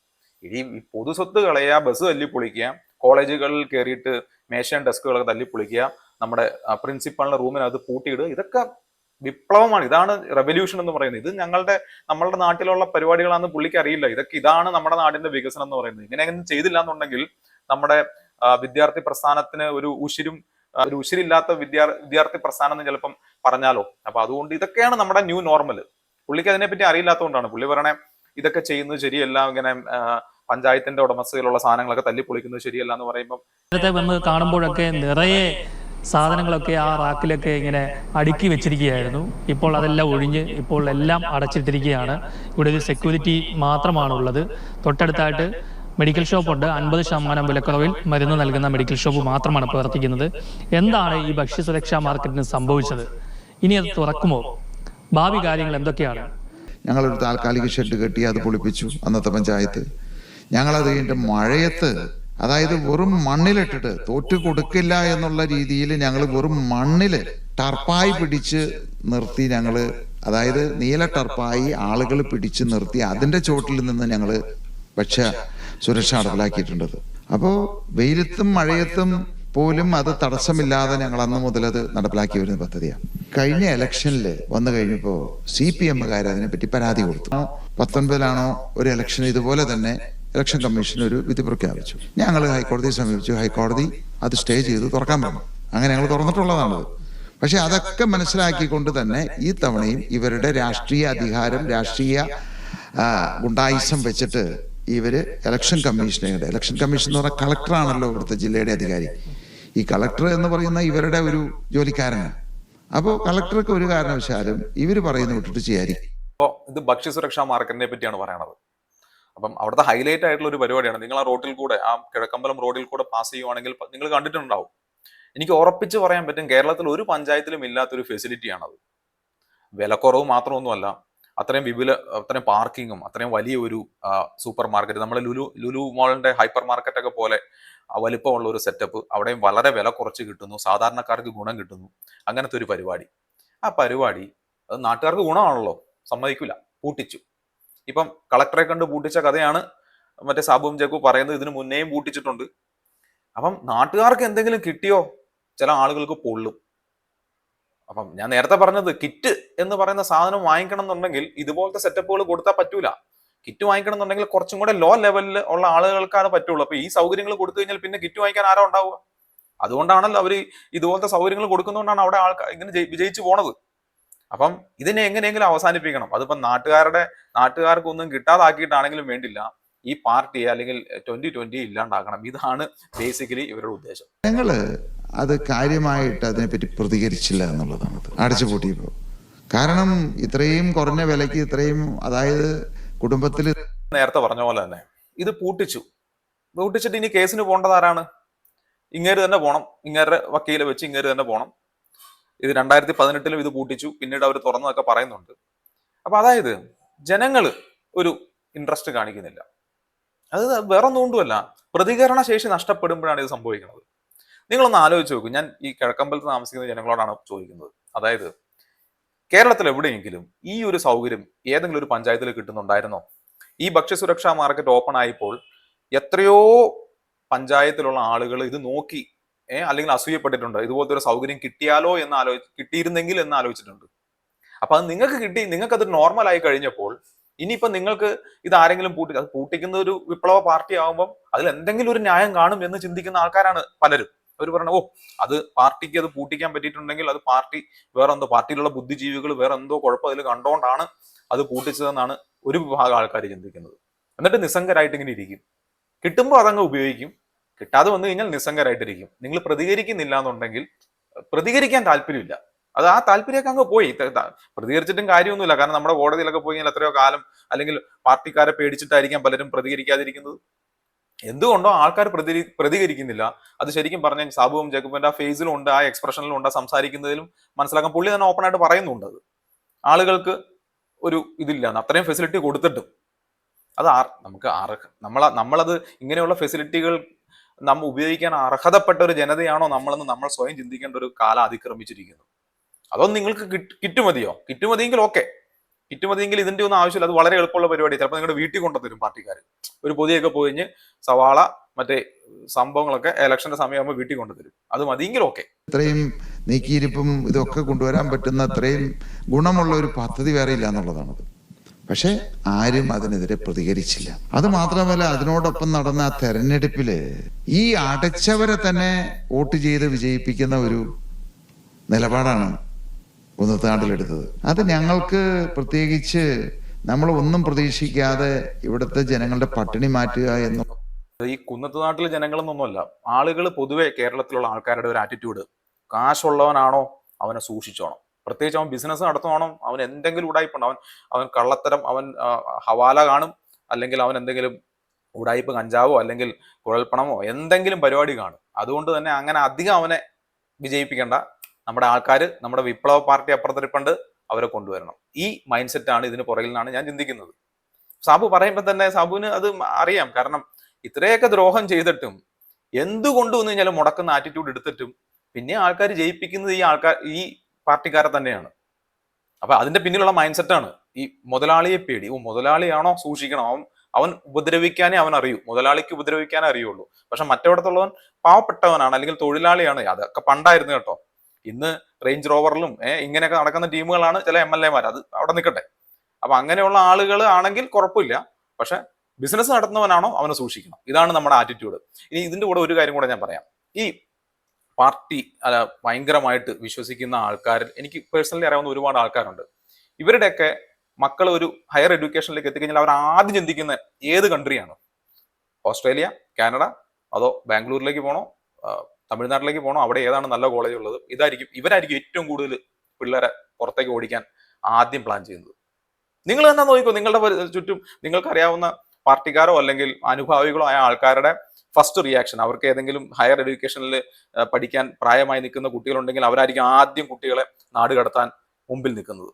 ഈ പൊതുസ്വത്ത് കളയുക, ബസ് തല്ലി പൊളിക്കുക, കോളേജുകളിൽ കയറിയിട്ട് മേശയും ഡെസ്കുകളൊക്കെ തല്ലി പൊളിക്കുക, നമ്മുടെ പ്രിൻസിപ്പളിന്റെ റൂമിനകത്ത് പൂട്ടിയിടുക, ഇതൊക്കെ വിപ്ലവമാണ്. ഇതാണ് റെവല്യൂഷൻ എന്ന് പറയുന്നത്. ഇത് നമ്മളുടെ നാട്ടിലുള്ള പരിപാടികളാണെന്ന് പുള്ളിക്ക് അറിയില്ല. ഇതാണ് നമ്മുടെ നാടിന്റെ വികസനം എന്ന് പറയുന്നത്. ഇങ്ങനെയൊന്നും ചെയ്തില്ല എന്നുണ്ടെങ്കിൽ നമ്മുടെ വിദ്യാർത്ഥി പ്രസ്ഥാനത്തിന് ഒരു ഉശിരില്ലാത്ത വിദ്യാർത്ഥി പ്രസ്ഥാനം എന്ന് ചിലപ്പം പറഞ്ഞാലോ. അപ്പൊ അതുകൊണ്ട് ഇതൊക്കെയാണ് നമ്മുടെ ന്യൂ നോർമൽ. പുള്ളിക്ക് അതിനെപ്പറ്റി അറിയില്ലാത്തതുകൊണ്ടാണ് പുള്ളി പറയണേ ഇതൊക്കെ ചെയ്യുന്നത് ശരിയല്ല, ഇങ്ങനെ പഞ്ചായത്തിന്റെ ഉടമസ്ഥയിലുള്ള സാധനങ്ങളൊക്കെ തല്ലിപ്പൊളിക്കുന്നത് ശരിയല്ല എന്ന് പറയുമ്പോൾ
നേരത്തെ വന്ന് കാണുമ്പോഴൊക്കെ നിറയെ സാധനങ്ങളൊക്കെ ആ റാക്കിലൊക്കെ ഇങ്ങനെ അടുക്കി വെച്ചിരിക്കുകയായിരുന്നു. ഇപ്പോൾ അതെല്ലാം ഒഴിഞ്ഞ് ഇപ്പോൾ എല്ലാം അടച്ചിട്ടിരിക്കുകയാണ്. ഇവിടെ ഒരു സെക്യൂരിറ്റി മാത്രമാണുള്ളത്. തൊട്ടടുത്തായിട്ട് മെഡിക്കൽ ഷോപ്പുണ്ട്. 50% വിലക്കുറവിൽ മരുന്ന് നൽകുന്ന മെഡിക്കൽ ഷോപ്പ് മാത്രമാണ് പ്രവർത്തിക്കുന്നത്. എന്താണ് ഈ ഭക്ഷ്യസുരക്ഷാ മാർക്കറ്റിന് സംഭവിച്ചത്? ഇനി അത് തുറക്കുമോ? ഭാവി കാര്യങ്ങൾ എന്തൊക്കെയാണ്?
ഞങ്ങളൊരു താൽക്കാലിക ഷെഡ് കെട്ടി അത് പൊളിപ്പിച്ചു അന്നത്തെ പഞ്ചായത്ത്. ഞങ്ങളത് കഴിഞ്ഞിട്ട് മഴയത്ത്, അതായത് വെറും മണ്ണിലിട്ടിട്ട് തോറ്റു കൊടുക്കില്ല എന്നുള്ള രീതിയിൽ ഞങ്ങൾ വെറും മണ്ണില് ടർപ്പായി പിടിച്ച് നിർത്തി. അതായത് നീല ടർപ്പായി ആളുകൾ പിടിച്ച് നിർത്തി അതിന്റെ ചോട്ടിൽ നിന്ന് ഞങ്ങൾ ഭക്ഷ്യ സുരക്ഷ നടപ്പിലാക്കിയിട്ടുണ്ടത്. അപ്പോൾ വെയിലത്തും മഴയത്തും പോലും അത് തടസ്സമില്ലാതെ ഞങ്ങൾ അന്ന് മുതൽ അത് നടപ്പിലാക്കി വരുന്ന പദ്ധതിയാണ്. കഴിഞ്ഞ ഇലക്ഷനിൽ വന്നു കഴിഞ്ഞപ്പോൾ CPM അതിനെപ്പറ്റി പരാതി കൊടുത്തു. 19 ഒരു ഇലക്ഷൻ ഇതുപോലെ തന്നെ ഇലക്ഷൻ കമ്മീഷൻ ഒരു വിധി പ്രഖ്യാപിച്ചു. ഞങ്ങൾ ഹൈക്കോടതിയെ സമീപിച്ചു. ഹൈക്കോടതി അത് സ്റ്റേ ചെയ്ത് തുറക്കാൻ പറഞ്ഞു. അങ്ങനെ ഞങ്ങൾ തുറന്നിട്ടുള്ളതാണത്. പക്ഷെ അതൊക്കെ മനസ്സിലാക്കിക്കൊണ്ട് തന്നെ ഈ തവണയും ഇവരുടെ രാഷ്ട്രീയ അധികാരം, രാഷ്ട്രീയ ഗുണ്ടായിസം വെച്ചിട്ട് ഇവര് ഇലക്ഷൻ കമ്മീഷൻ എന്ന് പറഞ്ഞാൽ കളക്ടറാണല്ലോ ഇവിടുത്തെ ജില്ലയുടെ അധികാരി. ഈ കളക്ടർ എന്ന് പറയുന്ന ഇവരുടെ ഒരു ജോലിക്കാരനാണ്. അപ്പോൾ കളക്ടർക്ക് ഒരു കാരണവശാലും ഇവര് പറയുന്ന വിട്ടിട്ട് ചെയ്യാതിരിക്കും.
അപ്പോൾ ഇത് ഭക്ഷ്യസുരക്ഷാ മാർക്കറ്റിനെ പറ്റിയാണ് പറയണത്. അപ്പം അവിടുത്തെ ഹൈലൈറ്റ് ആയിട്ടുള്ള ഒരു പരിപാടിയാണ്. നിങ്ങൾ ആ റോഡിൽ കൂടെ, ആ കിഴക്കമ്പലം റോഡിൽ കൂടെ പാസ് ചെയ്യുവാണെങ്കിൽ നിങ്ങൾ കണ്ടിട്ടുണ്ടാവും. എനിക്ക് ഉറപ്പിച്ച് പറയാൻ പറ്റും, കേരളത്തിൽ ഒരു പഞ്ചായത്തിലും ഇല്ലാത്തൊരു ഫെസിലിറ്റിയാണത്. വിലക്കുറവ് മാത്രമൊന്നുമല്ല, അത്രയും പാർക്കിങ്ങും, അത്രയും വലിയ ഒരു സൂപ്പർ മാർക്കറ്റ്, നമ്മുടെ ലുലു മോളിന്റെ ഹൈപ്പർ മാർക്കറ്റൊക്കെ പോലെ വലിപ്പമുള്ള ഒരു സെറ്റപ്പ്. അവിടെയും വളരെ വില കുറച്ച് കിട്ടുന്നു, സാധാരണക്കാർക്ക് ഗുണം കിട്ടുന്നു. അങ്ങനത്തെ ഒരു പരിപാടി. ആ പരിപാടി അത് നാട്ടുകാർക്ക് ഗുണമാണല്ലോ, സമ്മതിക്കില്ല, പൂട്ടിച്ചു. ഇപ്പം കളക്ടറെ കണ്ട് പൂട്ടിച്ച കഥയാണ് മറ്റേ സാബുവും ജേക്കബും പറയുന്നത്. ഇതിനു മുന്നേയും പൂട്ടിച്ചിട്ടുണ്ട്. അപ്പം നാട്ടുകാർക്ക് എന്തെങ്കിലും കിട്ടിയോ? ചില ആളുകൾക്ക് പൊള്ളും. അപ്പം ഞാൻ നേരത്തെ പറഞ്ഞത്, കിറ്റ് എന്ന് പറയുന്ന സാധനം വാങ്ങിക്കണം എന്നുണ്ടെങ്കിൽ ഇതുപോലത്തെ സെറ്റപ്പുകൾ കൊടുത്താൽ പറ്റൂല. കിറ്റ് വാങ്ങിക്കണം എന്നുണ്ടെങ്കിൽ കുറച്ചും കൂടെ ലോ ലെവലിൽ ഉള്ള ആളുകൾക്കാണ് പറ്റുള്ളൂ. അപ്പൊ ഈ സൗകര്യങ്ങൾ കൊടുത്തു കഴിഞ്ഞാൽ പിന്നെ കിറ്റ് വാങ്ങിക്കാൻ ആരാ ഉണ്ടാവുക? അതുകൊണ്ടാണല്ലോ അവർ ഇതുപോലത്തെ സൗകര്യങ്ങൾ കൊടുക്കുന്നതുകൊണ്ടാണ് അവിടെ ആൾക്കാർ ഇങ്ങനെ വിജയിച്ചു പോണത്. അപ്പം ഇതിനെ എങ്ങനെയെങ്കിലും അവസാനിപ്പിക്കണം. അതിപ്പം നാട്ടുകാർക്കൊന്നും കിട്ടാതാക്കിയിട്ടാണെങ്കിലും വേണ്ടില്ല, ഈ പാർട്ടിയെ അല്ലെങ്കിൽ 2020 ഇല്ലാണ്ടാക്കണം. ഇതാണ് ബേസിക്കലി ഇവരുടെ ഉദ്ദേശം.
ഞങ്ങള് അത് കാര്യമായിട്ട് അതിനെപ്പറ്റി പ്രതികരിച്ചില്ല എന്നുള്ളതാണ് അടച്ചുപൂട്ടിയപ്പോൾ. കാരണം ഇത്രയും കുറഞ്ഞ വിലയ്ക്ക് ഇത്രയും, അതായത് കുടുംബത്തിൽ
നേരത്തെ പറഞ്ഞ പോലെ തന്നെ ഇത് പൂട്ടിച്ചിട്ട് ഇനി കേസിന് പോകേണ്ടത് ആരാണ്? ഇങ്ങേര് തന്നെ പോകണം. ഇങ്ങേരുടെ വക്കീലെ വെച്ച് ഇങ്ങേര് തന്നെ പോകണം. ഇത് 2018 ഇത് പൂട്ടിച്ചു, പിന്നീട് അവർ തുറന്നതൊക്കെ പറയുന്നുണ്ട്. അപ്പൊ അതായത് ജനങ്ങള് ഒരു ഇൻട്രസ്റ്റ് കാണിക്കുന്നില്ല. അത് വേറൊന്നും കൊണ്ടുമല്ല, പ്രതികരണ ശേഷി നഷ്ടപ്പെടുമ്പോഴാണ് ഇത് സംഭവിക്കുന്നത്. നിങ്ങളൊന്ന് ആലോചിച്ച് നോക്കൂ. ഞാൻ ഈ കിഴക്കമ്പലത്ത് താമസിക്കുന്ന ജനങ്ങളോടാണ് ചോദിക്കുന്നത്. അതായത് കേരളത്തിൽ എവിടെയെങ്കിലും ഈ ഒരു സൗകര്യം ഏതെങ്കിലും ഒരു പഞ്ചായത്തിൽ കിട്ടുന്നുണ്ടായിരുന്നോ? ഈ ഭക്ഷ്യസുരക്ഷാ മാർക്കറ്റ് ഓപ്പൺ ആയപ്പോൾ എത്രയോ പഞ്ചായത്തിലുള്ള ആളുകൾ ഇത് നോക്കി അല്ലെങ്കിൽ അസൂയപ്പെട്ടിട്ടുണ്ട്. ഇതുപോലത്തെ ഒരു സൗകര്യം കിട്ടിയാലോ കിട്ടിയിരുന്നെങ്കിൽ എന്ന് ആലോചിച്ചിട്ടുണ്ട്. അപ്പൊ അത് നിങ്ങൾക്ക് കിട്ടി, നിങ്ങൾക്ക് അത് നോർമൽ ആയി കഴിഞ്ഞപ്പോൾ ഇനിയിപ്പോ നിങ്ങൾക്ക് ഇത് ആരെങ്കിലും അത് പൂട്ടിക്കുന്ന ഒരു വിപ്ലവ പാർട്ടി ആകുമ്പോൾ അതിൽ എന്തെങ്കിലും ഒരു ന്യായം കാണും എന്ന് ചിന്തിക്കുന്ന ആൾക്കാരാണ് പലരും. അവർ പറഞ്ഞ അത് പാർട്ടിക്ക് അത് പൂട്ടിക്കാൻ പറ്റിയിട്ടുണ്ടെങ്കിൽ അത് പാർട്ടിയിലുള്ള ബുദ്ധിജീവികൾ വേറെ എന്തോ കുഴപ്പം അതിൽ കണ്ടോണ്ടാണ് അത് പൂട്ടിച്ചതെന്നാണ് ഒരു വിഭാഗം ആൾക്കാർ ചിന്തിക്കുന്നത്. എന്നിട്ട് നിസ്സംഗരായിട്ട് ഇങ്ങനെ ഇരിക്കും. കിട്ടുമ്പോൾ അതങ്ങ് ഉപയോഗിക്കും, കിട്ടാതെ വന്നു കഴിഞ്ഞാൽ നിസ്സംഗരായിട്ടിരിക്കും. നിങ്ങൾ പ്രതികരിക്കുന്നില്ല എന്നുണ്ടെങ്കിൽ പ്രതികരിക്കാൻ താല്പര്യമില്ല. അത് ആ താല്പര്യമൊക്കെ അങ്ങ് പോയി. പ്രതികരിച്ചിട്ടും കാര്യമൊന്നുമില്ല. കാരണം നമ്മുടെ കോടതിയിലൊക്കെ പോയി കഴിഞ്ഞാൽ എത്രയോ കാലം, അല്ലെങ്കിൽ പാർട്ടിക്കാരെ പേടിച്ചിട്ടായിരിക്കാം പലരും പ്രതികരിക്കാതിരിക്കുന്നത്. എന്തുകൊണ്ടോ ആൾക്കാർ പ്രതികരിക്കുന്നില്ല. അത് ശരിക്കും പറഞ്ഞാൽ സാബുവും ജേക്കബിന്റെ ആ ഫേസിലും ഉണ്ട്, ആ എക്സ്പ്രഷനിലും ഉണ്ട്, മനസ്സിലാക്കുന്നതിലും മനസ്സിലാക്കാൻ പുള്ളി തന്നെ ഓപ്പൺ ആയിട്ട് പറയുന്നുണ്ട്. അത് ആളുകൾക്ക് ഒരു ഇതില്ല, അത്രയും ഫെസിലിറ്റി കൊടുത്തിട്ടും അത് നമ്മളത് ഇങ്ങനെയുള്ള ഫെസിലിറ്റികൾ ഉപയോഗിക്കാൻ അർഹതപ്പെട്ട ഒരു ജനതയാണോ നമ്മളെന്ന് നമ്മൾ സ്വയം ചിന്തിക്കേണ്ട ഒരു കാലം അതിക്രമിച്ചിരിക്കുന്നു. അതോ നിങ്ങൾക്ക് കിറ്റ് മതിയോ? കിറ്റ് മതിയെങ്കിൽ ഓക്കെ, കിറ്റ് മതിയെങ്കിൽ ഇതിന്റെ ഒന്നും ആവശ്യമില്ല, അത് വളരെ എളുപ്പമുള്ള പരിപാടി. ചിലപ്പോൾ നിങ്ങളുടെ വീട്ടിൽ കൊണ്ടുതരും പാർട്ടിക്കാർ. ഒരു പൊതിയൊക്കെ പോയിഞ്ഞ് സവാള മറ്റേ സംഭവങ്ങളൊക്കെ ഇലക്ഷന്റെ സമയമാകുമ്പോൾ വീട്ടിൽ കൊണ്ടുതരും. അത് മതിയെങ്കിൽ ഓക്കെ.
ഇത്രയും നീക്കിയിരിപ്പും ഇതൊക്കെ കൊണ്ടുവരാൻ പറ്റുന്ന അത്രയും ഗുണമുള്ള ഒരു പദ്ധതി വേറെ ഇല്ല എന്നുള്ളതാണത്. പക്ഷെ ആരും അതിനെതിരെ പ്രതികരിച്ചില്ല. അത് മാത്രമല്ല, അതിനോടൊപ്പം നടന്ന ആ തെരഞ്ഞെടുപ്പില് ഈ അടച്ചവരെ തന്നെ വോട്ട് ചെയ്ത് വിജയിപ്പിക്കുന്ന ഒരു നിലപാടാണ് കുന്നത്താണ്ടിലെടുത്തത്. അത് ഞങ്ങൾക്ക് പ്രത്യേകിച്ച് നമ്മൾ ഒന്നും പ്രതീക്ഷിക്കാതെ ഇവിടുത്തെ ജനങ്ങളുടെ പട്ടിണി മാറ്റുക എന്നും.
ഈ കുന്നത്ത് നാട്ടിലെ ജനങ്ങളെന്നൊന്നുമല്ല, ആളുകൾ പൊതുവെ കേരളത്തിലുള്ള ആൾക്കാരുടെ ഒരു ആറ്റിറ്റ്യൂഡ്, കാശുള്ളവനാണോ അവനെ സൂക്ഷിച്ചോണം, പ്രത്യേകിച്ച് അവൻ ബിസിനസ് നടത്തുവാണോ അവൻ എന്തെങ്കിലും ഉടായ്പുണ്ട്, അവൻ കള്ളത്തരം, അവൻ ഹവാല കാണും, അല്ലെങ്കിൽ അവൻ എന്തെങ്കിലും ഉടായ്പ് കഞ്ചാവോ അല്ലെങ്കിൽ കുഴൽപ്പണമോ എന്തെങ്കിലും പരിപാടി കാണും. അതുകൊണ്ട് തന്നെ അങ്ങനെ അധികം അവനെ വിജയിപ്പിക്കേണ്ട, നമ്മുടെ ആൾക്കാർ, നമ്മുടെ വിപ്ലവ പാർട്ടി അപ്പുറത്തിരിപ്പുണ്ട്, അവരെ കൊണ്ടുവരണം. ഈ മൈൻഡ് സെറ്റാണ് ഇതിന് പുറകിൽ നിന്നാണ് ഞാൻ ചിന്തിക്കുന്നത്. സാബു പറയുമ്പോൾ തന്നെ സാബുവിന് അത് അറിയാം. കാരണം ഇത്രയൊക്കെ ദ്രോഹം ചെയ്തിട്ടും എന്തുകൊണ്ട് വന്നു കഴിഞ്ഞാൽ മുടക്കുന്ന ആറ്റിറ്റ്യൂഡ് എടുത്തിട്ടും പിന്നെ ആൾക്കാർ ജയിപ്പിക്കുന്നത് ഈ പാർട്ടിക്കാരെ തന്നെയാണ്. അപ്പൊ അതിന്റെ പിന്നിലുള്ള മൈൻഡ് സെറ്റാണ് ഈ മുതലാളിയെ പേടി. മുതലാളിയാണോ സൂക്ഷിക്കണം, അവൻ ഉപദ്രവിക്കാനേ അവൻ അറിയൂ, മുതലാളിക്ക് ഉപദ്രവിക്കാനേ അറിയുള്ളൂ. പക്ഷെ മറ്റവിടത്തുള്ളവൻ പാവപ്പെട്ടവനാണ് അല്ലെങ്കിൽ തൊഴിലാളിയാണ്. അതൊക്കെ പണ്ടായിരുന്നു കേട്ടോ. ഇന്ന് റേഞ്ച് റോവറിലും ഇങ്ങനെയൊക്കെ നടക്കുന്ന ടീമുകളാണ് ചില MLA-മാർ. അത് അവിടെ നിൽക്കട്ടെ. അപ്പൊ അങ്ങനെയുള്ള ആളുകൾ ആണെങ്കിൽ കുഴപ്പമില്ല. പക്ഷെ ബിസിനസ് നടത്തുന്നവനാണോ അവനെ സൂക്ഷിക്കണം. ഇതാണ് നമ്മുടെ ആറ്റിറ്റ്യൂഡ്. ഇനി ഇതിന്റെ കൂടെ ഒരു കാര്യം കൂടെ ഞാൻ പറയാം. ഈ പാർട്ടി ഭയങ്കരമായിട്ട് വിശ്വസിക്കുന്ന ആൾക്കാരിൽ എനിക്ക് പേഴ്സണലി അറിയാവുന്ന ഒരുപാട് ആൾക്കാരുണ്ട്. ഇവരുടെയൊക്കെ മക്കൾ ഒരു ഹയർ എഡ്യൂക്കേഷനിലേക്ക് എത്തിക്കഴിഞ്ഞാൽ അവർ ആദ്യം ചിന്തിക്കുന്ന ഏത് കൺട്രിയാണ്? ഓസ്ട്രേലിയ, കാനഡ, അതോ ബാംഗ്ലൂരിലേക്ക് പോകണോ, തമിഴ്നാട്ടിലേക്ക് പോകണോ, അവിടെ ഏതാണ് നല്ല കോളേജ് ഉള്ളത്? ഇവരായിരിക്കും ഏറ്റവും കൂടുതൽ പിള്ളേരെ പുറത്തേക്ക് ഓടിക്കാൻ ആദ്യം പ്ലാൻ ചെയ്യുന്നത്. നിങ്ങൾ തന്നെ നോക്കിക്കോ, നിങ്ങളുടെ ചുറ്റും നിങ്ങൾക്കറിയാവുന്ന പാർട്ടിക്കാരോ അല്ലെങ്കിൽ അനുഭാവികളോ ആയ ആൾക്കാരുടെ ഫസ്റ്റ് റിയാക്ഷൻ, അവർക്ക് ഏതെങ്കിലും ഹയർ എഡ്യൂക്കേഷനിൽ പഠിക്കാൻ പ്രായമായി നിൽക്കുന്ന കുട്ടികളുണ്ടെങ്കിൽ അവരായിരിക്കും ആദ്യം കുട്ടികളെ നാട് കടത്താൻ മുമ്പിൽ നിൽക്കുന്നത്.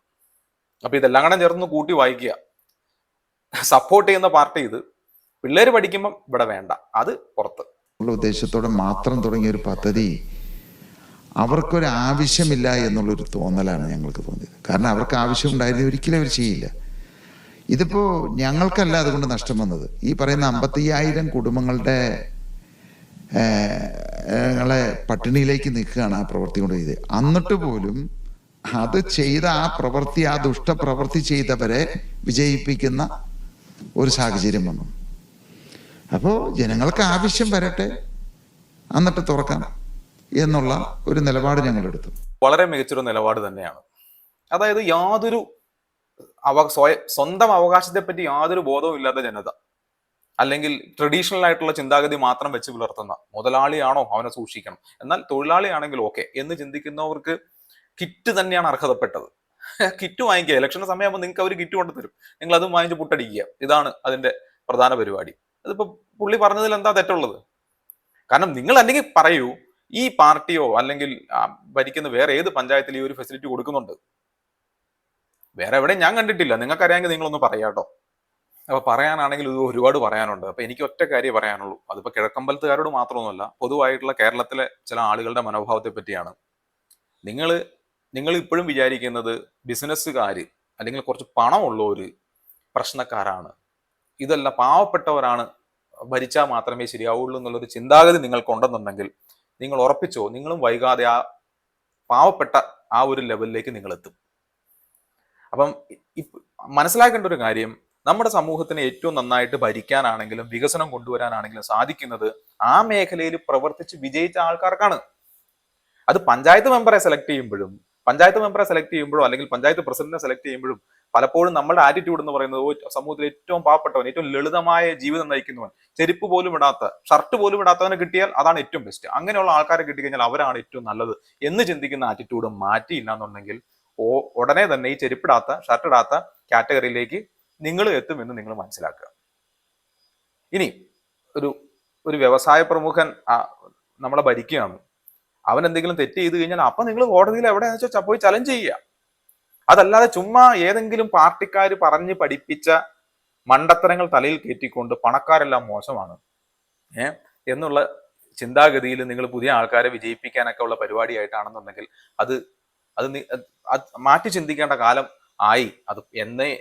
അപ്പൊ ഇതെല്ലാം കൂടെ ചേർന്ന് കൂട്ടി വായിക്കുക. സപ്പോർട്ട് ചെയ്യുന്ന പാർട്ടി ഇത്, പിള്ളേര് പഠിക്കുമ്പം ഇവിടെ വേണ്ട, അത് പുറത്ത്
ഉള്ള ഉദ്ദേശത്തോടെ മാത്രം തുടങ്ങിയ ഒരു പദ്ധതി അവർക്കൊരു ആവശ്യമില്ല എന്നുള്ളൊരു തോന്നലാണ് ഞങ്ങൾക്ക് തോന്നിയത്. കാരണം അവർക്ക് ആവശ്യമുണ്ടായിരുന്നു ഒരിക്കലും അവർ ചെയ്യില്ല. ഇതിപ്പോ ഞങ്ങൾക്കല്ല അതുകൊണ്ട് നഷ്ടം വന്നത്. ഈ പറയുന്ന 55,000 കുടുംബങ്ങളുടെ ങ്ങളെ പട്ടിണിയിലേക്ക് നിൽക്കുകയാണ് ആ പ്രവൃത്തി കൊണ്ട് ചെയ്ത്. എന്നിട്ട് പോലും അത് ചെയ്ത ആ പ്രവൃത്തി, ആ ദുഷ്ടപ്രവൃത്തി ചെയ്തവരെ വിജയിപ്പിക്കുന്ന ഒരു സാഹചര്യം വന്നു. അപ്പോൾ ജനങ്ങൾക്ക് ആവശ്യം വരട്ടെ, എന്നിട്ട് തുറക്കാം എന്നുള്ള ഒരു നിലപാട് ഞങ്ങളെടുത്തു.
വളരെ മികച്ചൊരു നിലപാട് തന്നെയാണ്. അതായത് യാതൊരു സ്വന്തം അവകാശത്തെ പറ്റി യാതൊരു ബോധവും ഇല്ലാത്ത ജനത, അല്ലെങ്കിൽ ട്രഡീഷണൽ ആയിട്ടുള്ള ചിന്താഗതി മാത്രം വെച്ച് പുലർത്തുന്ന, മുതലാളിയാണോ അവനെ സൂക്ഷിക്കണം, എന്നാൽ തൊഴിലാളിയാണെങ്കിൽ ഓക്കെ എന്ന് ചിന്തിക്കുന്നവർക്ക് കിറ്റ് തന്നെയാണ് അർഹതപ്പെട്ടത്. കിറ്റ് വാങ്ങിക്കുക. ഇലക്ഷന്റെ സമയമാകുമ്പോൾ നിങ്ങൾക്ക് അവർ കിറ്റ് കൊണ്ടുതരും, നിങ്ങൾ അതും വാങ്ങിച്ച് പുട്ടടിക്കുക. ഇതാണ് അതിന്റെ പ്രധാന പരിപാടി. അതിപ്പോ പുള്ളി പറഞ്ഞതിൽ എന്താ തെറ്റുള്ളത്? കാരണം നിങ്ങൾ അല്ലെങ്കിൽ പറയൂ, ഈ പാർട്ടിയോ അല്ലെങ്കിൽ ഭരിക്കുന്ന വേറെ ഏത് പഞ്ചായത്തിൽ ഈ ഒരു ഫെസിലിറ്റി കൊടുക്കുന്നുണ്ട്? വേറെ എവിടെയും ഞാൻ കണ്ടിട്ടില്ല. നിങ്ങൾക്കറിയാമെങ്കിൽ നിങ്ങളൊന്ന് പറയാട്ടോ. അപ്പൊ പറയാനാണെങ്കിൽ ഇത് ഒരുപാട് പറയാനുണ്ട്. അപ്പൊ എനിക്ക് ഒറ്റ കാര്യം പറയാനുള്ളൂ. അതിപ്പോ കിഴക്കമ്പലത്തുകാരോട് മാത്രമൊന്നുമല്ല, പൊതുവായിട്ടുള്ള കേരളത്തിലെ ചില ആളുകളുടെ മനോഭാവത്തെ പറ്റിയാണ്. നിങ്ങൾ ഇപ്പോഴും വിചാരിക്കുന്നത് ബിസിനസ്സുകാർ അല്ലെങ്കിൽ കുറച്ച് പണമുള്ളവര് പ്രശ്നക്കാരാണ്, ഇതല്ല പാവപ്പെട്ടവരാണ് ഭരിച്ചാൽ മാത്രമേ ശരിയാവുള്ളൂ എന്നുള്ളൊരു ചിന്താഗതി നിങ്ങൾക്കുണ്ടെന്നുണ്ടെങ്കിൽ നിങ്ങൾ ഉറപ്പിച്ചോ, നിങ്ങളും വൈകാതെ ആ പാവപ്പെട്ട ആ ഒരു ലെവലിലേക്ക് നിങ്ങൾ എത്തും. അപ്പം മനസ്സിലാക്കേണ്ട ഒരു കാര്യം, നമ്മുടെ സമൂഹത്തിനെ ഏറ്റവും നന്നായിട്ട് ഭരിക്കാനാണെങ്കിലും വികസനം കൊണ്ടുവരാനാണെങ്കിലും സാധിക്കുന്നത് ആ മേഖലയിൽ പ്രവർത്തിച്ച് വിജയിച്ച ആൾക്കാർക്കാണ്. അത് പഞ്ചായത്ത് മെമ്പറെ സെലക്ട് ചെയ്യുമ്പോഴോ അല്ലെങ്കിൽ പഞ്ചായത്ത് പ്രസിഡന്റിനെ സെലക്ട് ചെയ്യുമ്പോഴും പലപ്പോഴും നമ്മുടെ ആറ്റിറ്റ്യൂഡ് എന്ന് പറയുന്നത് സമൂഹത്തിൽ ഏറ്റവും പാവപ്പെട്ടവൻ, ഏറ്റവും ലളിതമായ ജീവിതം നയിക്കുന്നവൻ, ചെരുപ്പ് പോലും ഇടാത്ത, ഷർട്ട് പോലും ഇടാത്തവനെ കിട്ടിയാൽ അതാണ് ഏറ്റവും ബെസ്റ്റ്. അങ്ങനെയുള്ള ആൾക്കാരെ കിട്ടിക്കഴിഞ്ഞാൽ അവരാണ് ഏറ്റവും നല്ലത് എന്ന് ചിന്തിക്കുന്ന ആറ്റിറ്റ്യൂഡ് മാറ്റിയില്ല എന്നുണ്ടെങ്കിൽ ഉടനെ തന്നെ ഈ ചെരുപ്പിടാത്ത, ഷർട്ട് ഇടാത്ത കാറ്റഗറിയിലേക്ക് നിങ്ങൾ എത്തുമെന്ന് നിങ്ങൾ മനസ്സിലാക്കുക. ഇനി ഒരു വ്യവസായ പ്രമുഖൻ നമ്മളെ ഭരിക്കുകയാണ്, അവൻ എന്തെങ്കിലും തെറ്റ് ചെയ്ത് കഴിഞ്ഞാൽ അപ്പൊ നിങ്ങൾ കോടതിയിൽ എവിടെയാണെന്ന് വെച്ചാൽ പോയി ചലഞ്ച് ചെയ്യുക. അതല്ലാതെ ചുമ്മാ ഏതെങ്കിലും പാർട്ടിക്കാർ പറഞ്ഞ് പഠിപ്പിച്ച മണ്ടത്തരങ്ങൾ തലയിൽ കയറ്റിക്കൊണ്ട് പണക്കാരെല്ലാം മോശമാണ് എന്നുള്ള ചിന്താഗതിയിൽ നിങ്ങൾ പുതിയ ആൾക്കാരെ വിജയിപ്പിക്കാനൊക്കെ ഉള്ള പരിപാടിയായിട്ടാണെന്നുണ്ടെങ്കിൽ അത് മാറ്റി ചിന്തിക്കേണ്ട കാലം ആയി. അത്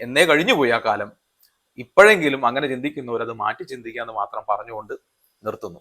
എന്നേ കഴിഞ്ഞു പോയി ആ കാലം. ഇപ്പോഴെങ്കിലും അങ്ങനെ ചിന്തിക്കുന്നവർ അത് മാറ്റി ചിന്തിക്കാന്ന് മാത്രം പറഞ്ഞുകൊണ്ട് നിർത്തുന്നു.